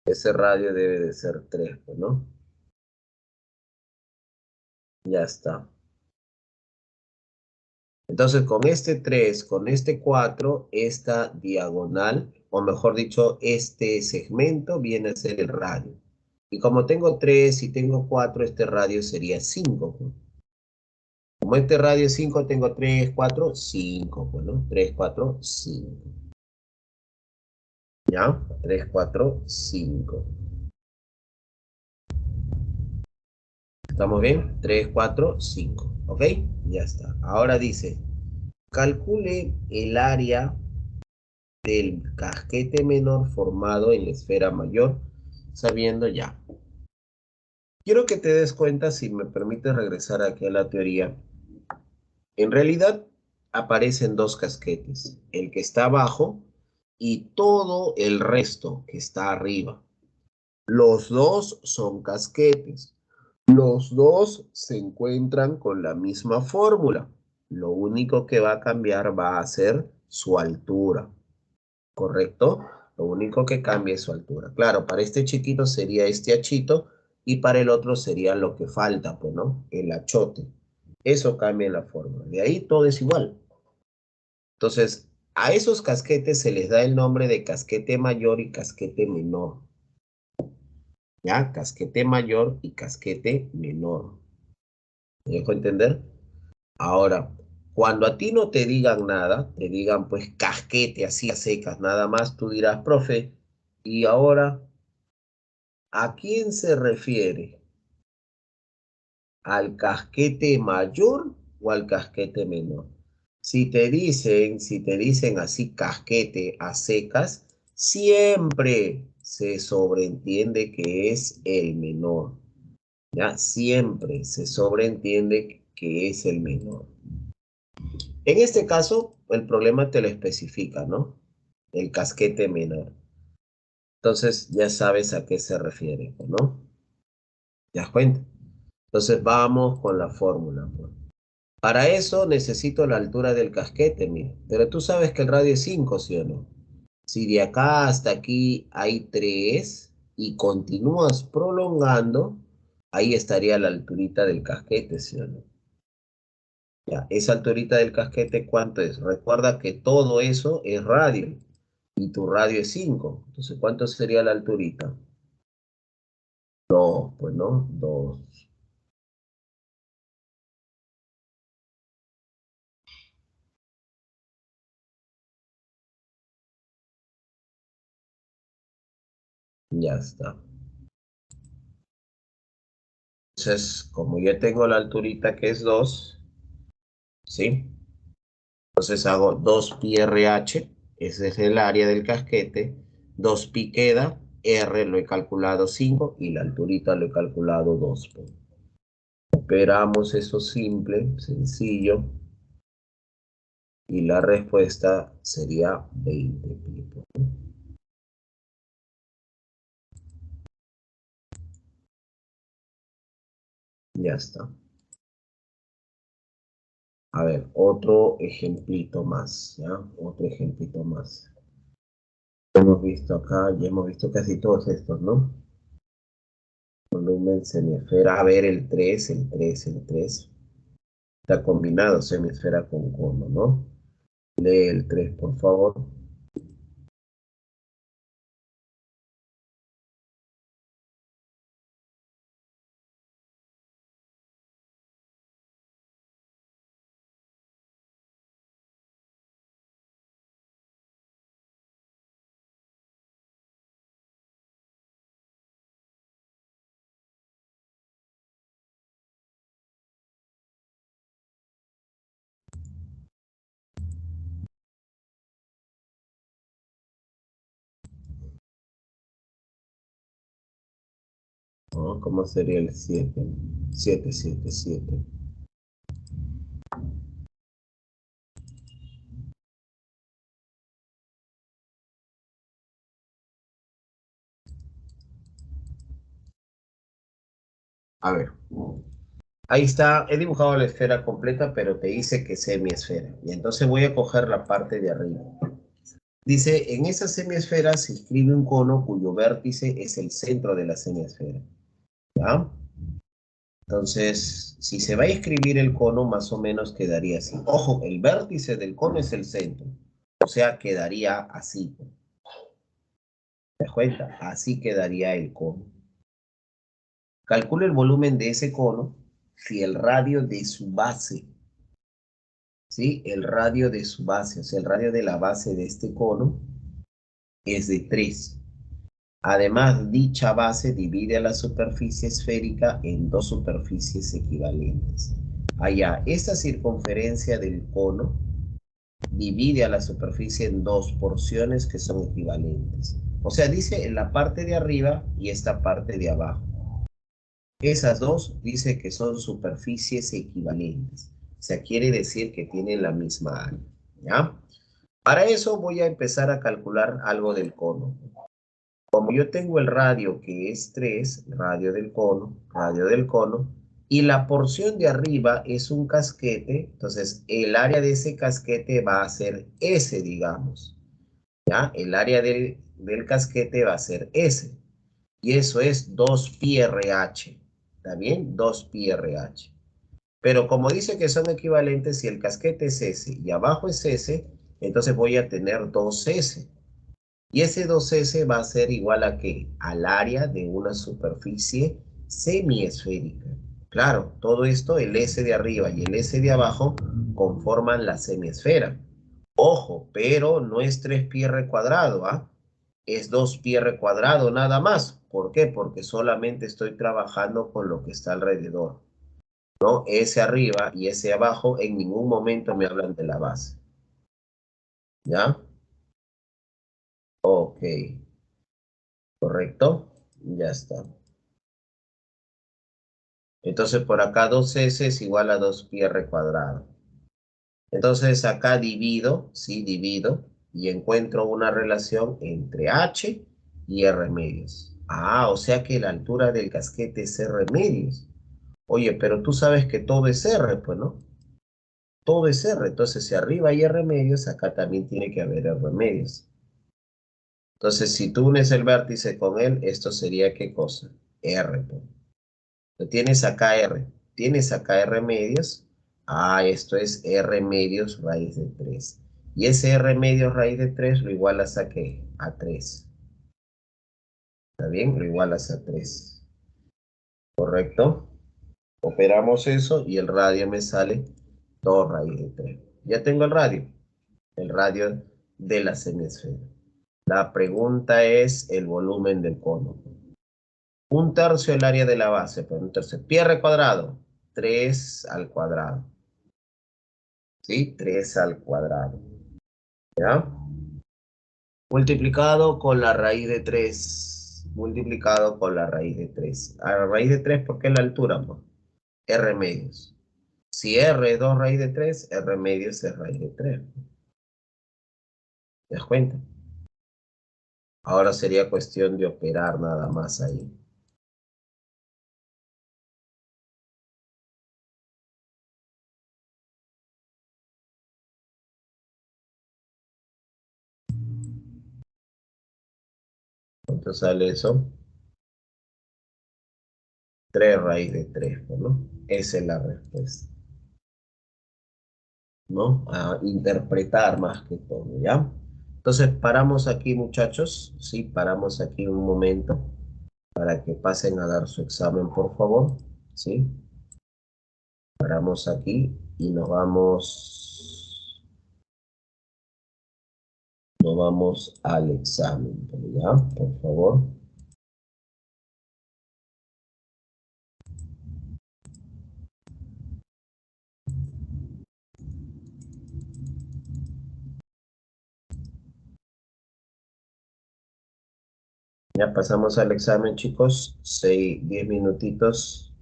Speaker 1: Ese radio debe de ser 3, ¿no? Ya está. Entonces, con este 3, con este 4, esta diagonal, o mejor dicho, este segmento viene a ser el radio. Y como tengo 3 y tengo 4, este radio sería 5. Pues. Como este radio es 5, tengo 3, 4, 5. Bueno, 3, 4, 5. ¿Ya? 3, 4, 5. ¿Estamos bien? 3, 4, 5. ¿Ok? Ya está. Ahora dice, calcule el área del casquete menor formado en la esfera mayor, sabiendo ya. Quiero que te des cuenta, si me permites regresar aquí a la teoría. En realidad aparecen dos casquetes. El que está abajo y todo el resto que está arriba. Los dos son casquetes. Los dos se encuentran con la misma fórmula. Lo único que va a cambiar va a ser su altura, ¿correcto? Lo único que cambia es su altura. Claro, para este chiquito sería este achito y para el otro sería lo que falta, pues, ¿no? El achote. Eso cambia en la fórmula. De ahí todo es igual. Entonces, a esos casquetes se les da el nombre de casquete mayor y casquete menor. ¿Ya? Casquete mayor y casquete menor. ¿Me dejo entender? Ahora, cuando a ti no te digan nada, te digan pues casquete así a secas, nada más, tú dirás, profe, y ahora, ¿a quién se refiere? ¿Al casquete mayor o al casquete menor? Si te dicen así casquete a secas, siempre se sobreentiende que es el menor. ¿Ya? Siempre se sobreentiende que es el menor. En este caso, el problema te lo especifica, ¿no? El casquete menor. Entonces, ya sabes a qué se refiere, ¿no? ¿Te das cuenta? Entonces, vamos con la fórmula, pues. Para eso necesito la altura del casquete, mira. Pero tú sabes que el radio es 5, ¿sí o no? Si de acá hasta aquí hay 3 y continúas prolongando, ahí estaría la alturita del casquete, ¿sí o no? Ya, esa alturita del casquete, ¿cuánto es? Recuerda que todo eso es radio y tu radio es 5. Entonces, ¿cuánto sería la alturita? 2, pues, ¿no? 2. Ya está. Entonces, como yo tengo la alturita que es 2, ¿sí? Entonces hago 2 pi RH, ese es el área del casquete, 2 pi queda, R lo he calculado 5 y la alturita lo he calculado 2. Pues. Operamos eso simple, sencillo, y la respuesta sería 20 pi. Pues. Ya está. A ver, otro ejemplito más, ¿ya? Otro ejemplito más. Hemos visto acá, ya hemos visto casi todos estos, ¿no? Volumen, semiesfera, a ver el 3. Está combinado semiesfera con cono, ¿no? Lee el 3, por favor. ¿No? ¿Cómo sería el 7? 7, 7, 7. A ver. Ahí está, he dibujado la esfera completa, pero te dice que semiesfera. Y entonces voy a coger la parte de arriba. Dice, en esa semiesfera se inscribe un cono cuyo vértice es el centro de la semiesfera. ¿Ya? Entonces, si se va a escribir el cono, más o menos quedaría así. Ojo, el vértice del cono es el centro. O sea, quedaría así. ¿Te das cuenta? Así quedaría el cono. Calcula el volumen de ese cono si el radio de su base, ¿sí? El radio de su base, o sea, el radio de la base de este cono es de 3. Además, dicha base divide a la superficie esférica en dos superficies equivalentes. Allá, esa circunferencia del cono divide a la superficie en dos porciones que son equivalentes. O sea, dice en la parte de arriba y esta parte de abajo. Esas dos dice que son superficies equivalentes. O sea, quiere decir que tienen la misma área. ¿Ya? Para eso voy a empezar a calcular algo del cono. Como yo tengo el radio que es 3, radio del cono, y la porción de arriba es un casquete, entonces el área de ese casquete va a ser S, digamos. ¿Ya? El área del casquete va a ser S. Y eso es 2pi RH. ¿Está bien? 2pi RH. Pero como dice que son equivalentes, si el casquete es S y abajo es S, entonces voy a tener 2S. Y ese 2S va a ser igual a ¿qué? Al área de una superficie semiesférica. Claro, todo esto, el S de arriba y el S de abajo, conforman la semiesfera. Ojo, pero no es 3pi r cuadrado, ¿ah? Es 2pi r cuadrado nada más. ¿Por qué? Porque solamente estoy trabajando con lo que está alrededor, ¿no? Ese arriba y ese abajo en ningún momento me hablan de la base. ¿Ya? Ok, correcto. Ya está. Entonces por acá 2s es igual a 2pi r cuadrado. Entonces acá divido, sí, divido, y encuentro una relación entre h y r medios. Ah, o sea que la altura del casquete es r medios. Oye, pero tú sabes que todo es r, pues, ¿no? Todo es r. Entonces si arriba hay r medios, acá también tiene que haber r medios. Entonces si tú unes el vértice con él, esto sería ¿qué cosa? R, pues. Lo tienes acá R. Tienes acá R medios. Ah, esto es R medios raíz de 3. Y ese R medios raíz de 3 lo igualas a ¿qué? A 3. ¿Está bien? Lo igualas a 3. ¿Correcto? Operamos eso y el radio me sale 2 raíz de 3. Ya tengo el radio. El radio de la semiesfera. La pregunta es el volumen del cono. Un tercio el área de la base, pues un tercio. Pi r cuadrado. 3 al cuadrado. ¿Sí? 3 al cuadrado. ¿Ya? Multiplicado con la raíz de 3. Multiplicado con la raíz de 3. A la raíz de 3, ¿por qué la altura? Pues? R medios. Si R es 2 raíz de 3, R medios es raíz de 3. ¿Te das cuenta? Ahora sería cuestión de operar nada más ahí. ¿Cuánto sale eso? 3 raíz de 3, ¿no? Esa es la respuesta. ¿No? A interpretar más que todo, ¿ya? Entonces paramos aquí, muchachos, sí, paramos aquí un momento para que pasen a dar su examen, por favor, sí. Paramos aquí y nos vamos al examen, ¿ya? Por favor. Ya pasamos al examen, chicos. 10 minutitos.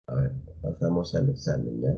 Speaker 1: A ver, pasamos al examen, ¿ya?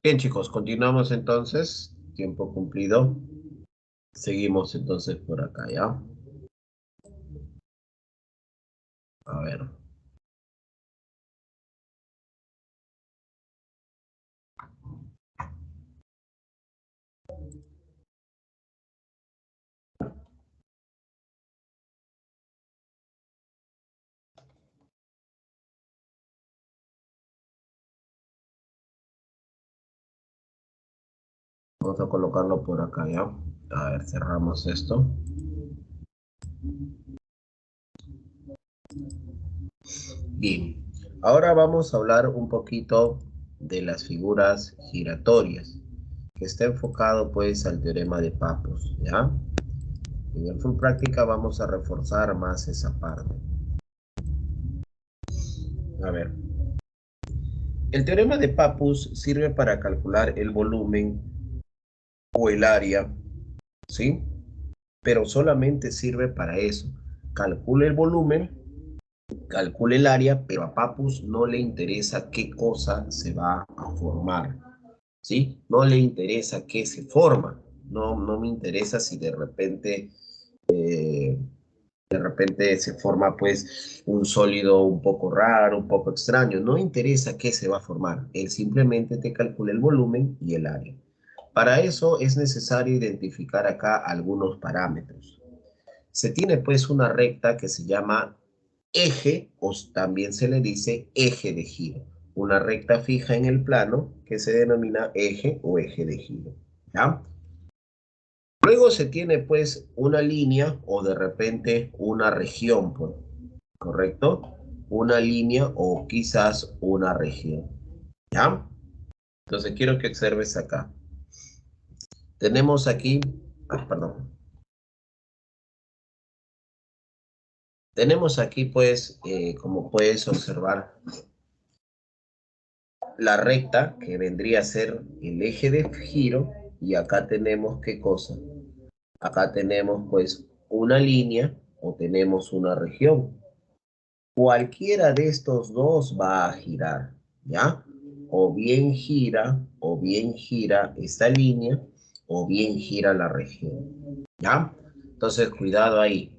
Speaker 1: Bien, chicos, continuamos entonces. Tiempo cumplido. Seguimos entonces por acá, ¿ya? A ver. Vamos a colocarlo por acá, ¿ya? A ver, cerramos esto. Bien. Ahora vamos a hablar un poquito de las figuras giratorias, que está enfocado pues al teorema de Pappus, ¿ya? En el full práctica vamos a reforzar más esa parte. A ver, el teorema de Pappus sirve para calcular el volumen o el área, ¿sí? Pero solamente sirve para eso. Calcula el volumen, calcula el área, pero a Pappus no le interesa qué cosa se va a formar, ¿sí? No le interesa qué se forma. No me interesa si de repente se forma pues un sólido un poco raro, un poco extraño. No interesa qué se va a formar. Él simplemente te calcula el volumen y el área. Para eso es necesario identificar acá algunos parámetros. Se tiene pues una recta que se llama eje, o también se le dice eje de giro. Una recta fija en el plano que se denomina eje o eje de giro. ¿Ya? Luego se tiene pues una línea o de repente una región, ¿correcto? Una línea o quizás una región. ¿Ya? Entonces quiero que observes acá. Tenemos aquí, perdón. Tenemos aquí pues, como puedes observar, la recta que vendría a ser el eje de giro y acá tenemos ¿qué cosa? Acá tenemos pues una línea o tenemos una región. Cualquiera de estos dos va a girar, ¿ya? O bien gira esta línea, o bien gira la región, ¿ya? Entonces, cuidado ahí.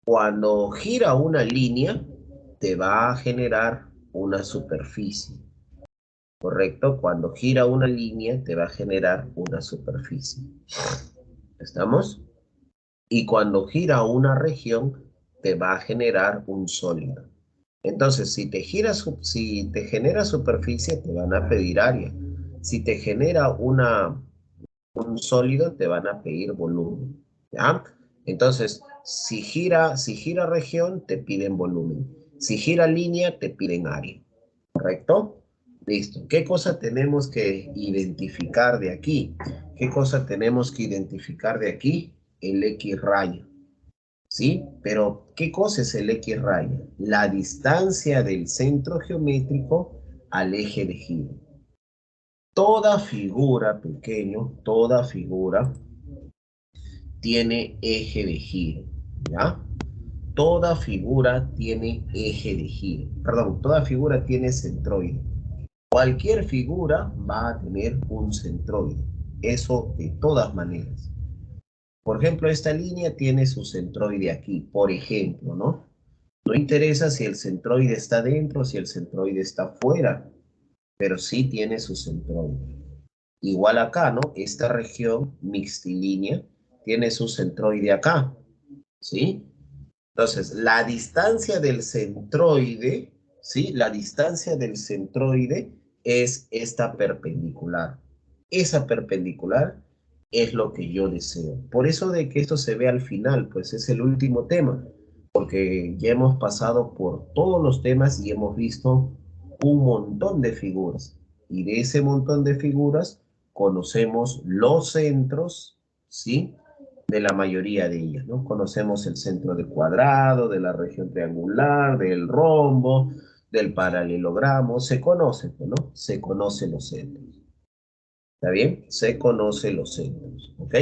Speaker 1: Cuando gira una línea, te va a generar una superficie, ¿correcto? Cuando gira una línea, te va a generar una superficie. ¿Estamos? Y cuando gira una región, te va a generar un sólido. Entonces, si te genera superficie, te van a pedir área. Si te genera un sólido, te van a pedir volumen. ¿Ya? Entonces, si gira región, te piden volumen. Si gira línea, te piden área. ¿Correcto? Listo. ¿Qué cosa tenemos que identificar de aquí? ¿Qué cosa tenemos que identificar de aquí? El X rayo. ¿Sí? Pero, ¿qué cosa es el X raya? La distancia del centro geométrico al eje de giro. Toda figura, pequeño, toda figura tiene eje de giro, ¿ya? Toda figura tiene eje de giro. Perdón, toda figura tiene centroide. Cualquier figura va a tener un centroide. Eso de todas maneras. Por ejemplo, esta línea tiene su centroide aquí, por ejemplo, ¿no? No interesa si el centroide está dentro o si el centroide está fuera, pero sí tiene su centroide. Igual acá, ¿no? Esta región mixtilínea tiene su centroide acá, ¿sí? Entonces, la distancia del centroide, ¿sí? La distancia del centroide es esta perpendicular. Esa perpendicular es lo que yo deseo. Por eso de que esto se ve al final, pues es el último tema, porque ya hemos pasado por todos los temas y hemos visto un montón de figuras. Y de ese montón de figuras conocemos los centros, ¿sí? De la mayoría de ellas, ¿no? Conocemos el centro del cuadrado, de la región triangular, del rombo, del paralelogramo, se conoce, ¿no? Se conocen los centros. ¿Está bien? Se conocen los centros, ¿ok?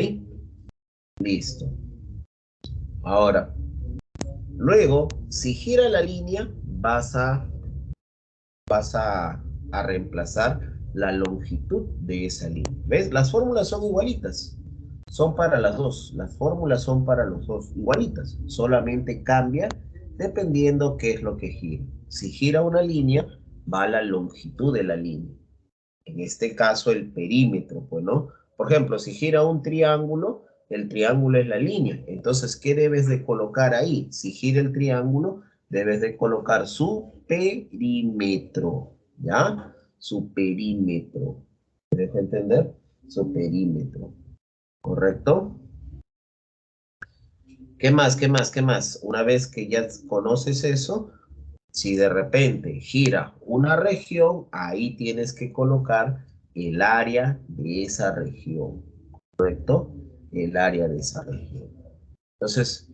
Speaker 1: Listo. Ahora, luego, si gira la línea, vas a reemplazar la longitud de esa línea. ¿Ves? Las fórmulas son igualitas. Son para las dos. Las fórmulas son para los dos igualitas. Solamente cambia dependiendo qué es lo que gira. Si gira una línea, va la longitud de la línea. En este caso, el perímetro, pues, ¿no? Por ejemplo, si gira un triángulo, el triángulo es la línea. Entonces, ¿qué debes de colocar ahí? Si gira el triángulo, debes de colocar su perímetro, ¿ya? Su perímetro. ¿Me deja entender? Su perímetro. ¿Correcto? ¿Qué más? ¿Qué más? ¿Qué más? Una vez que ya conoces eso, si de repente gira una región, ahí tienes que colocar el área de esa región, ¿correcto? El área de esa región. Entonces,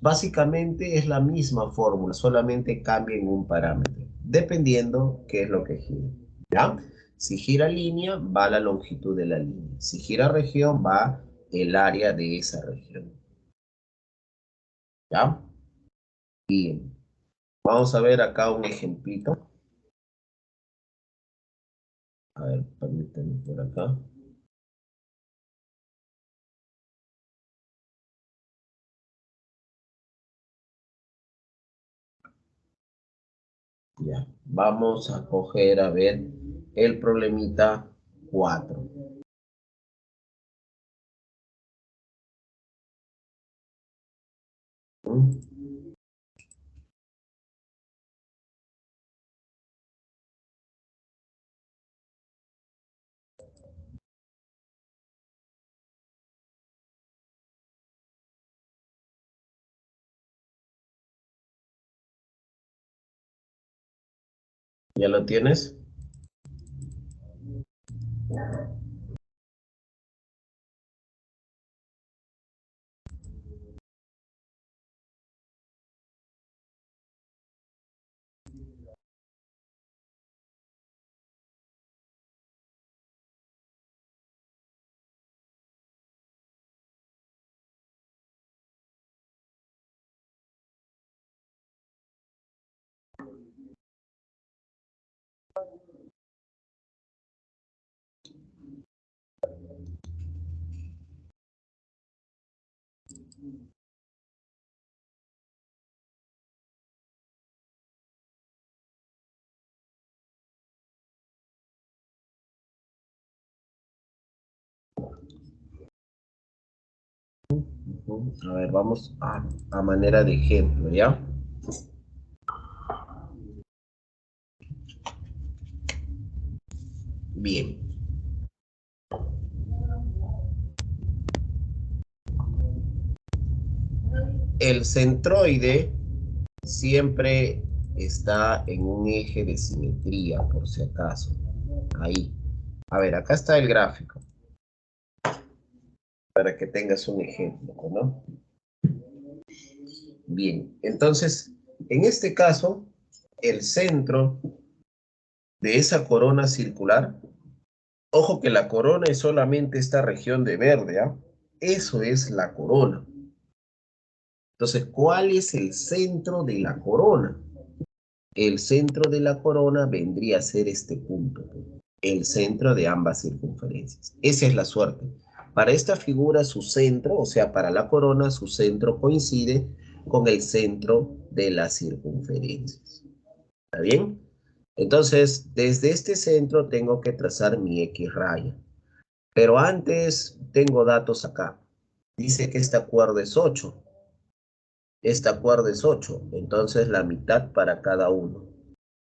Speaker 1: básicamente es la misma fórmula, solamente cambia en un parámetro, dependiendo qué es lo que gira, ¿ya? Si gira línea, va la longitud de la línea. Si gira región, va el área de esa región, ¿ya? Bien. Vamos a ver acá un ejemplito. A ver, permítanme por acá. Ya, vamos a coger, a ver, el problemita 4. ¿Ya lo tienes? A ver, vamos a manera de ejemplo, ¿ya? Bien. El centroide siempre está en un eje de simetría, por si acaso. Ahí. A ver, acá está el gráfico, para que tengas un ejemplo, ¿no? Bien, entonces, en este caso, el centro de esa corona circular, ojo que la corona es solamente esta región de verde, ¿ah? Eso es la corona. Entonces, ¿cuál es el centro de la corona? El centro de la corona vendría a ser este punto, el centro de ambas circunferencias. Esa es la suerte. Para esta figura, su centro, o sea, para la corona, su centro coincide con el centro de las circunferencias. ¿Está bien? Entonces, desde este centro tengo que trazar mi X raya. Pero antes tengo datos acá. Dice que esta cuerda es 8. Esta cuerda es 8. Entonces la mitad para cada uno.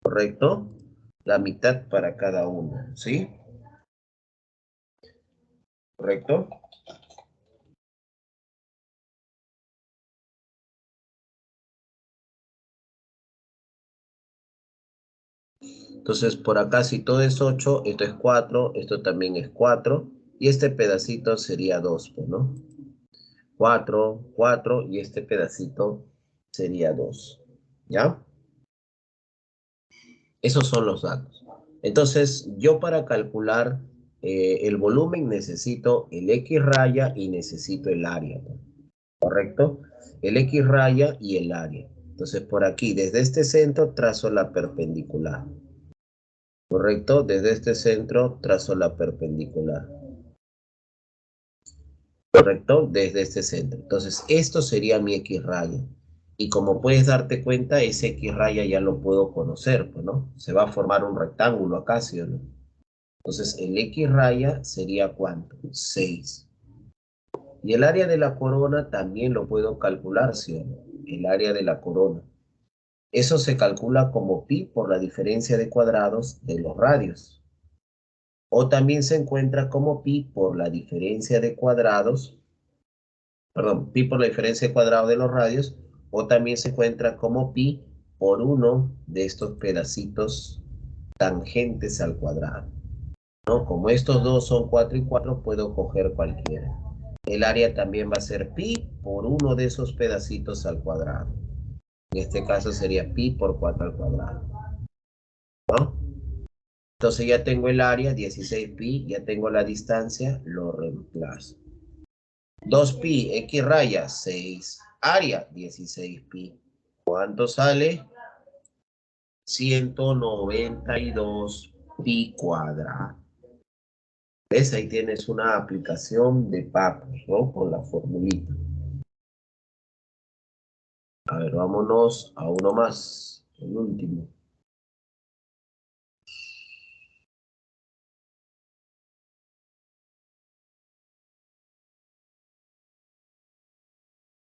Speaker 1: ¿Correcto? La mitad para cada uno. ¿Sí? ¿Correcto? Entonces por acá si todo es 8, esto es 4, esto también es 4. Y este pedacito sería 2, pues, ¿no? 4, 4 y este pedacito sería 2. ¿Ya? Esos son los datos. Entonces, yo para calcular el volumen necesito el X raya y necesito el área, ¿no? ¿Correcto? El X raya y el área. Entonces, por aquí, desde este centro, trazo la perpendicular. ¿correcto? Desde este centro trazo la perpendicular. ¿Correcto? Desde este centro. Entonces, esto sería mi X raya. Y como puedes darte cuenta, ese X raya ya lo puedo conocer, pues, ¿no? Se va a formar un rectángulo acá, ¿sí o no? Entonces, el X raya sería ¿cuánto? 6. Y el área de la corona también lo puedo calcular, ¿sí o no? El área de la corona. Eso se calcula como pi por la diferencia de cuadrados de los radios. O también se encuentra como pi por la diferencia de cuadrados, perdón, pi por la diferencia de cuadrado de los radios, o también se encuentra como pi por uno de estos pedacitos tangentes al cuadrado, ¿no? Como estos dos son 4 y 4, puedo coger cualquiera. El área también va a ser pi por uno de esos pedacitos al cuadrado. En este caso sería pi por 4 al cuadrado, ¿no? Entonces ya tengo el área, 16 pi, ya tengo la distancia, lo reemplazo. 2 pi, x raya, 6, área, 16 pi. ¿Cuánto sale? 192 pi cuadrado. ¿Ves? Ahí tienes una aplicación de Pappus, ¿no? Con la formulita. A ver, vámonos a uno más, el último.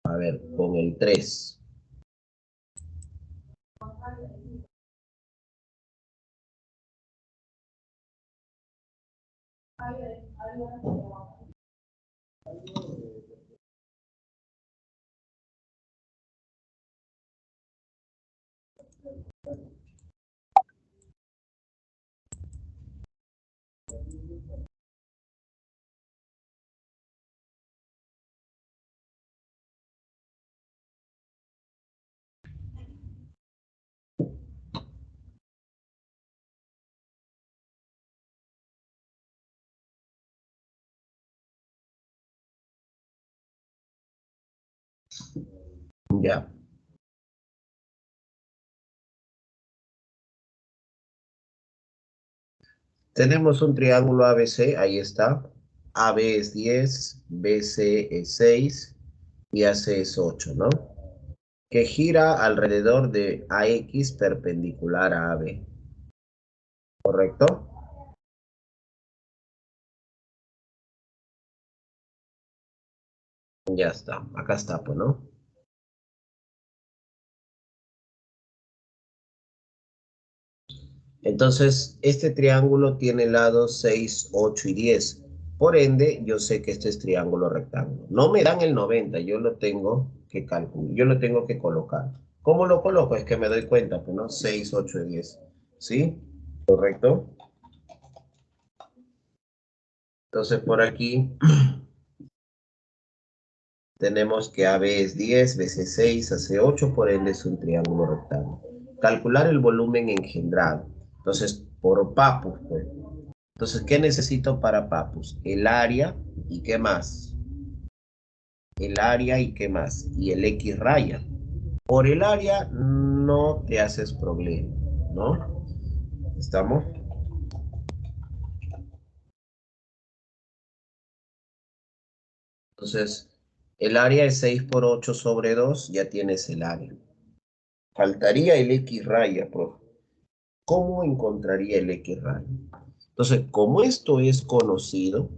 Speaker 1: A ver, con el 3. Ya. Tenemos un triángulo ABC, ahí está. AB es 10, BC es 6 y AC es 8, ¿no? Que gira alrededor de AX perpendicular a AB. ¿Correcto? Ya está, acá está, pues, ¿no? Entonces, este triángulo tiene lados 6, 8 y 10. Por ende, yo sé que este es triángulo rectángulo. No me dan el 90, yo lo tengo que calcular, yo lo tengo que colocar. ¿Cómo lo coloco? Es que me doy cuenta, pues, ¿no? 6, 8 y 10. ¿Sí? ¿Correcto? Entonces, por aquí tenemos que AB es 10, BC 6, AC 8, por ende es un triángulo rectángulo. Calcular el volumen engendrado. Entonces, por Pappus, pues. Entonces, ¿qué necesito para Pappus? El área y qué más. El área y qué más. Y el X raya. Por el área no te haces problema, ¿no? ¿Estamos? Entonces, el área es 6 por 8 sobre 2, ya tienes el área. Faltaría el X raya, profe. ¿Cómo encontraría el X raya? Entonces, como esto es conocido,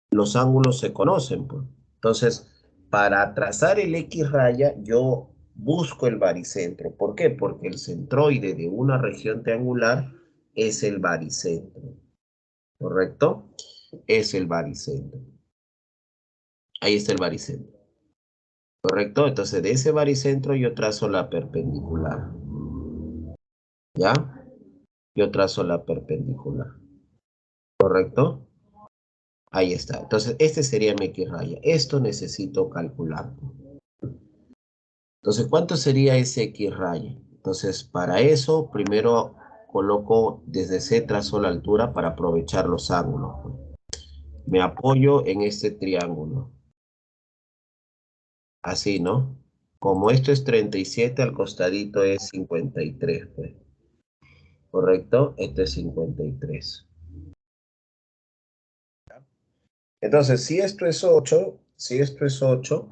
Speaker 1: los ángulos se conocen, pues. Entonces, para trazar el X raya, yo busco el baricentro. ¿Por qué? Porque el centroide de una región triangular es el baricentro, ¿correcto? Es el baricentro. Ahí está el baricentro, ¿correcto? Entonces, de ese baricentro yo trazo la perpendicular, ¿ya? Yo trazo la perpendicular, ¿correcto? Ahí está. Entonces, este sería mi X raya. Esto necesito calcular. Entonces, ¿cuánto sería ese X raya? Entonces, para eso, primero coloco desde C trazo la altura para aprovechar los ángulos, pues. Me apoyo en este triángulo. Así, ¿no? Como esto es 37, al costadito es 53, pues. ¿correcto? Esto es 53. Entonces, si esto es 8, si esto es 8,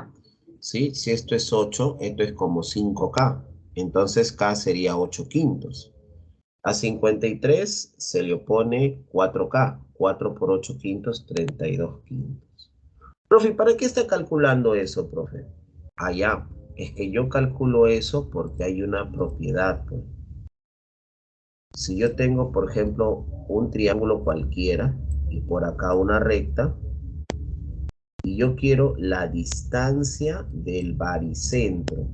Speaker 1: ¿sí? Si esto es 8, esto es como 5K. Entonces, K sería 8 quintos. A 53 se le opone 4K. 4 por 8 quintos, 32 quintos. Profe, ¿para qué está calculando eso, profe? Ah, ya. Es que yo calculo eso porque hay una propiedad, pues. Si yo tengo, por ejemplo, un triángulo cualquiera y por acá una recta, y yo quiero la distancia del baricentro,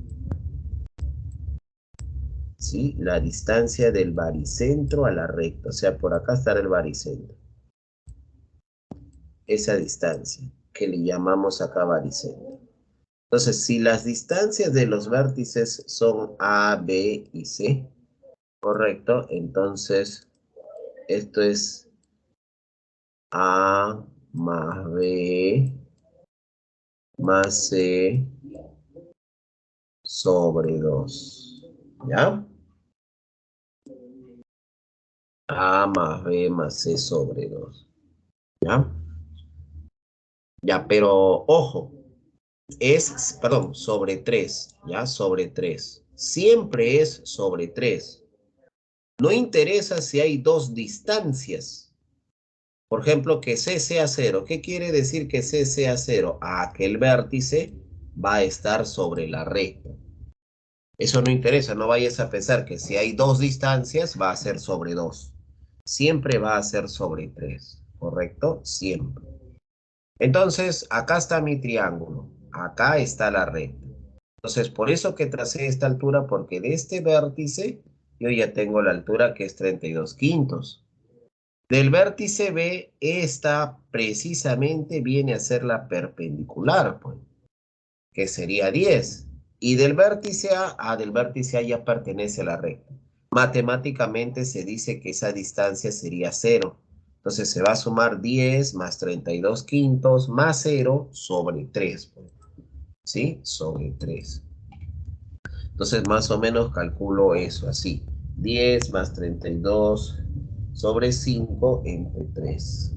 Speaker 1: ¿sí? La distancia del baricentro a la recta, o sea, por acá estará el baricentro. Esa distancia, que le llamamos acá baricentro. Entonces, si las distancias de los vértices son A, B y C, correcto, entonces esto es A más B más C sobre 2. ¿Ya? A más B más C sobre 2. ¿Ya? Ya, pero ojo, perdón, sobre 3. ¿Ya? Sobre 3. Siempre es sobre 3. No interesa si hay dos distancias. Por ejemplo, que C sea 0. ¿Qué quiere decir que C sea 0? Ah, que el vértice va a estar sobre la recta. Eso no interesa, no vayas a pensar que si hay dos distancias va a ser sobre 2. Siempre va a ser sobre 3, ¿correcto? Siempre. Entonces, acá está mi triángulo. Acá está la recta. Entonces, por eso que tracé esta altura, porque de este vértice yo ya tengo la altura que es 32 quintos. Del vértice B, esta precisamente viene a ser la perpendicular, pues, que sería 10. Y del vértice del vértice A ya pertenece a la recta. Matemáticamente se dice que esa distancia sería 0. Entonces se va a sumar 10 más 32 quintos más 0 sobre 3. Pues, ¿sí? Sobre 3. Entonces más o menos calculo eso así. 10 más 32 sobre 5 entre 3.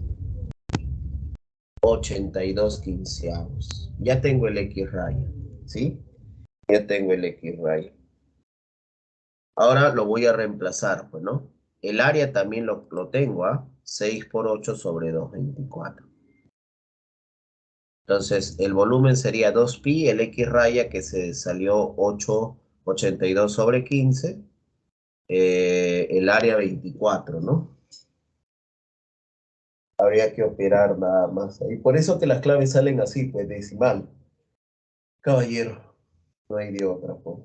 Speaker 1: 82 quinceavos. Ya tengo el X raya, ¿sí? Ya tengo el X raya. Ahora lo voy a reemplazar, pues, ¿no? El área también lo tengo, ¿ah? 6 por 8 sobre 2, 24. Entonces, el volumen sería 2pi, el X raya que se salió 82 sobre 15, el área 24, ¿no? Habría que operar nada más. Y por eso que las claves salen así, pues decimal. Caballero, no hay de otra, pues.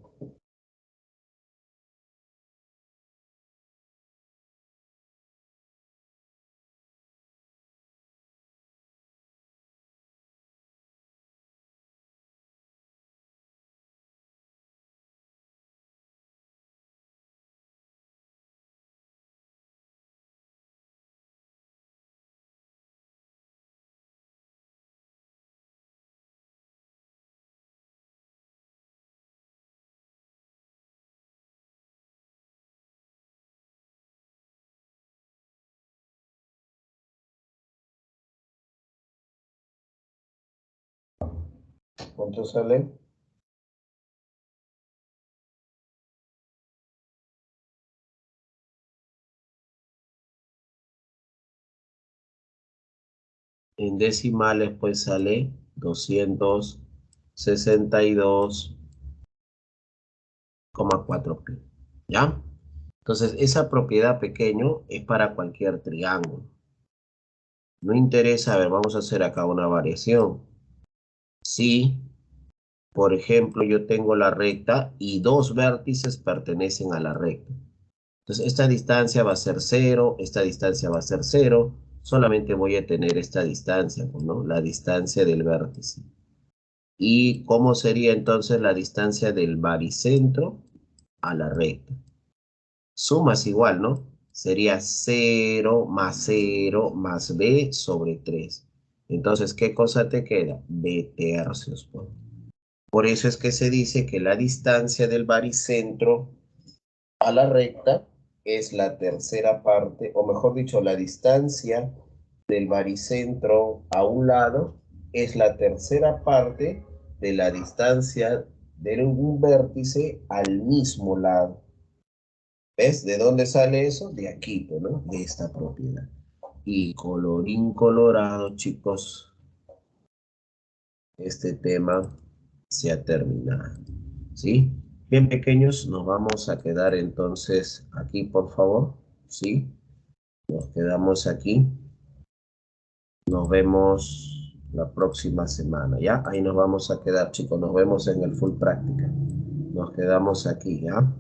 Speaker 1: ¿Cuánto sale? En decimales, pues sale 262,4pi. ¿Ya? Entonces, esa propiedad pequeño es para cualquier triángulo. No interesa, a ver, vamos a hacer acá una variación. Si, por ejemplo, yo tengo la recta y dos vértices pertenecen a la recta. Entonces, esta distancia va a ser 0, esta distancia va a ser 0. Solamente voy a tener esta distancia, ¿no? La distancia del vértice. ¿Y cómo sería entonces la distancia del baricentro a la recta? Sumas igual, ¿no? Sería 0 más b sobre 3. Entonces, ¿qué cosa te queda? B tercios, pues. Por eso es que se dice que la distancia del baricentro a la recta es la tercera parte, o mejor dicho, la distancia del baricentro a un lado es la tercera parte de la distancia de un vértice al mismo lado. ¿Ves? ¿De dónde sale eso? De aquí, pues, ¿no? De esta propiedad. Y colorín colorado, chicos, este tema se ha terminado. ¿Sí? Bien, pequeños, nos vamos a quedar entonces aquí, por favor. ¿Sí? Nos quedamos aquí. Nos vemos la próxima semana, ¿ya? Ahí nos vamos a quedar, chicos. Nos vemos en el full práctica. Nos quedamos aquí, ¿ya?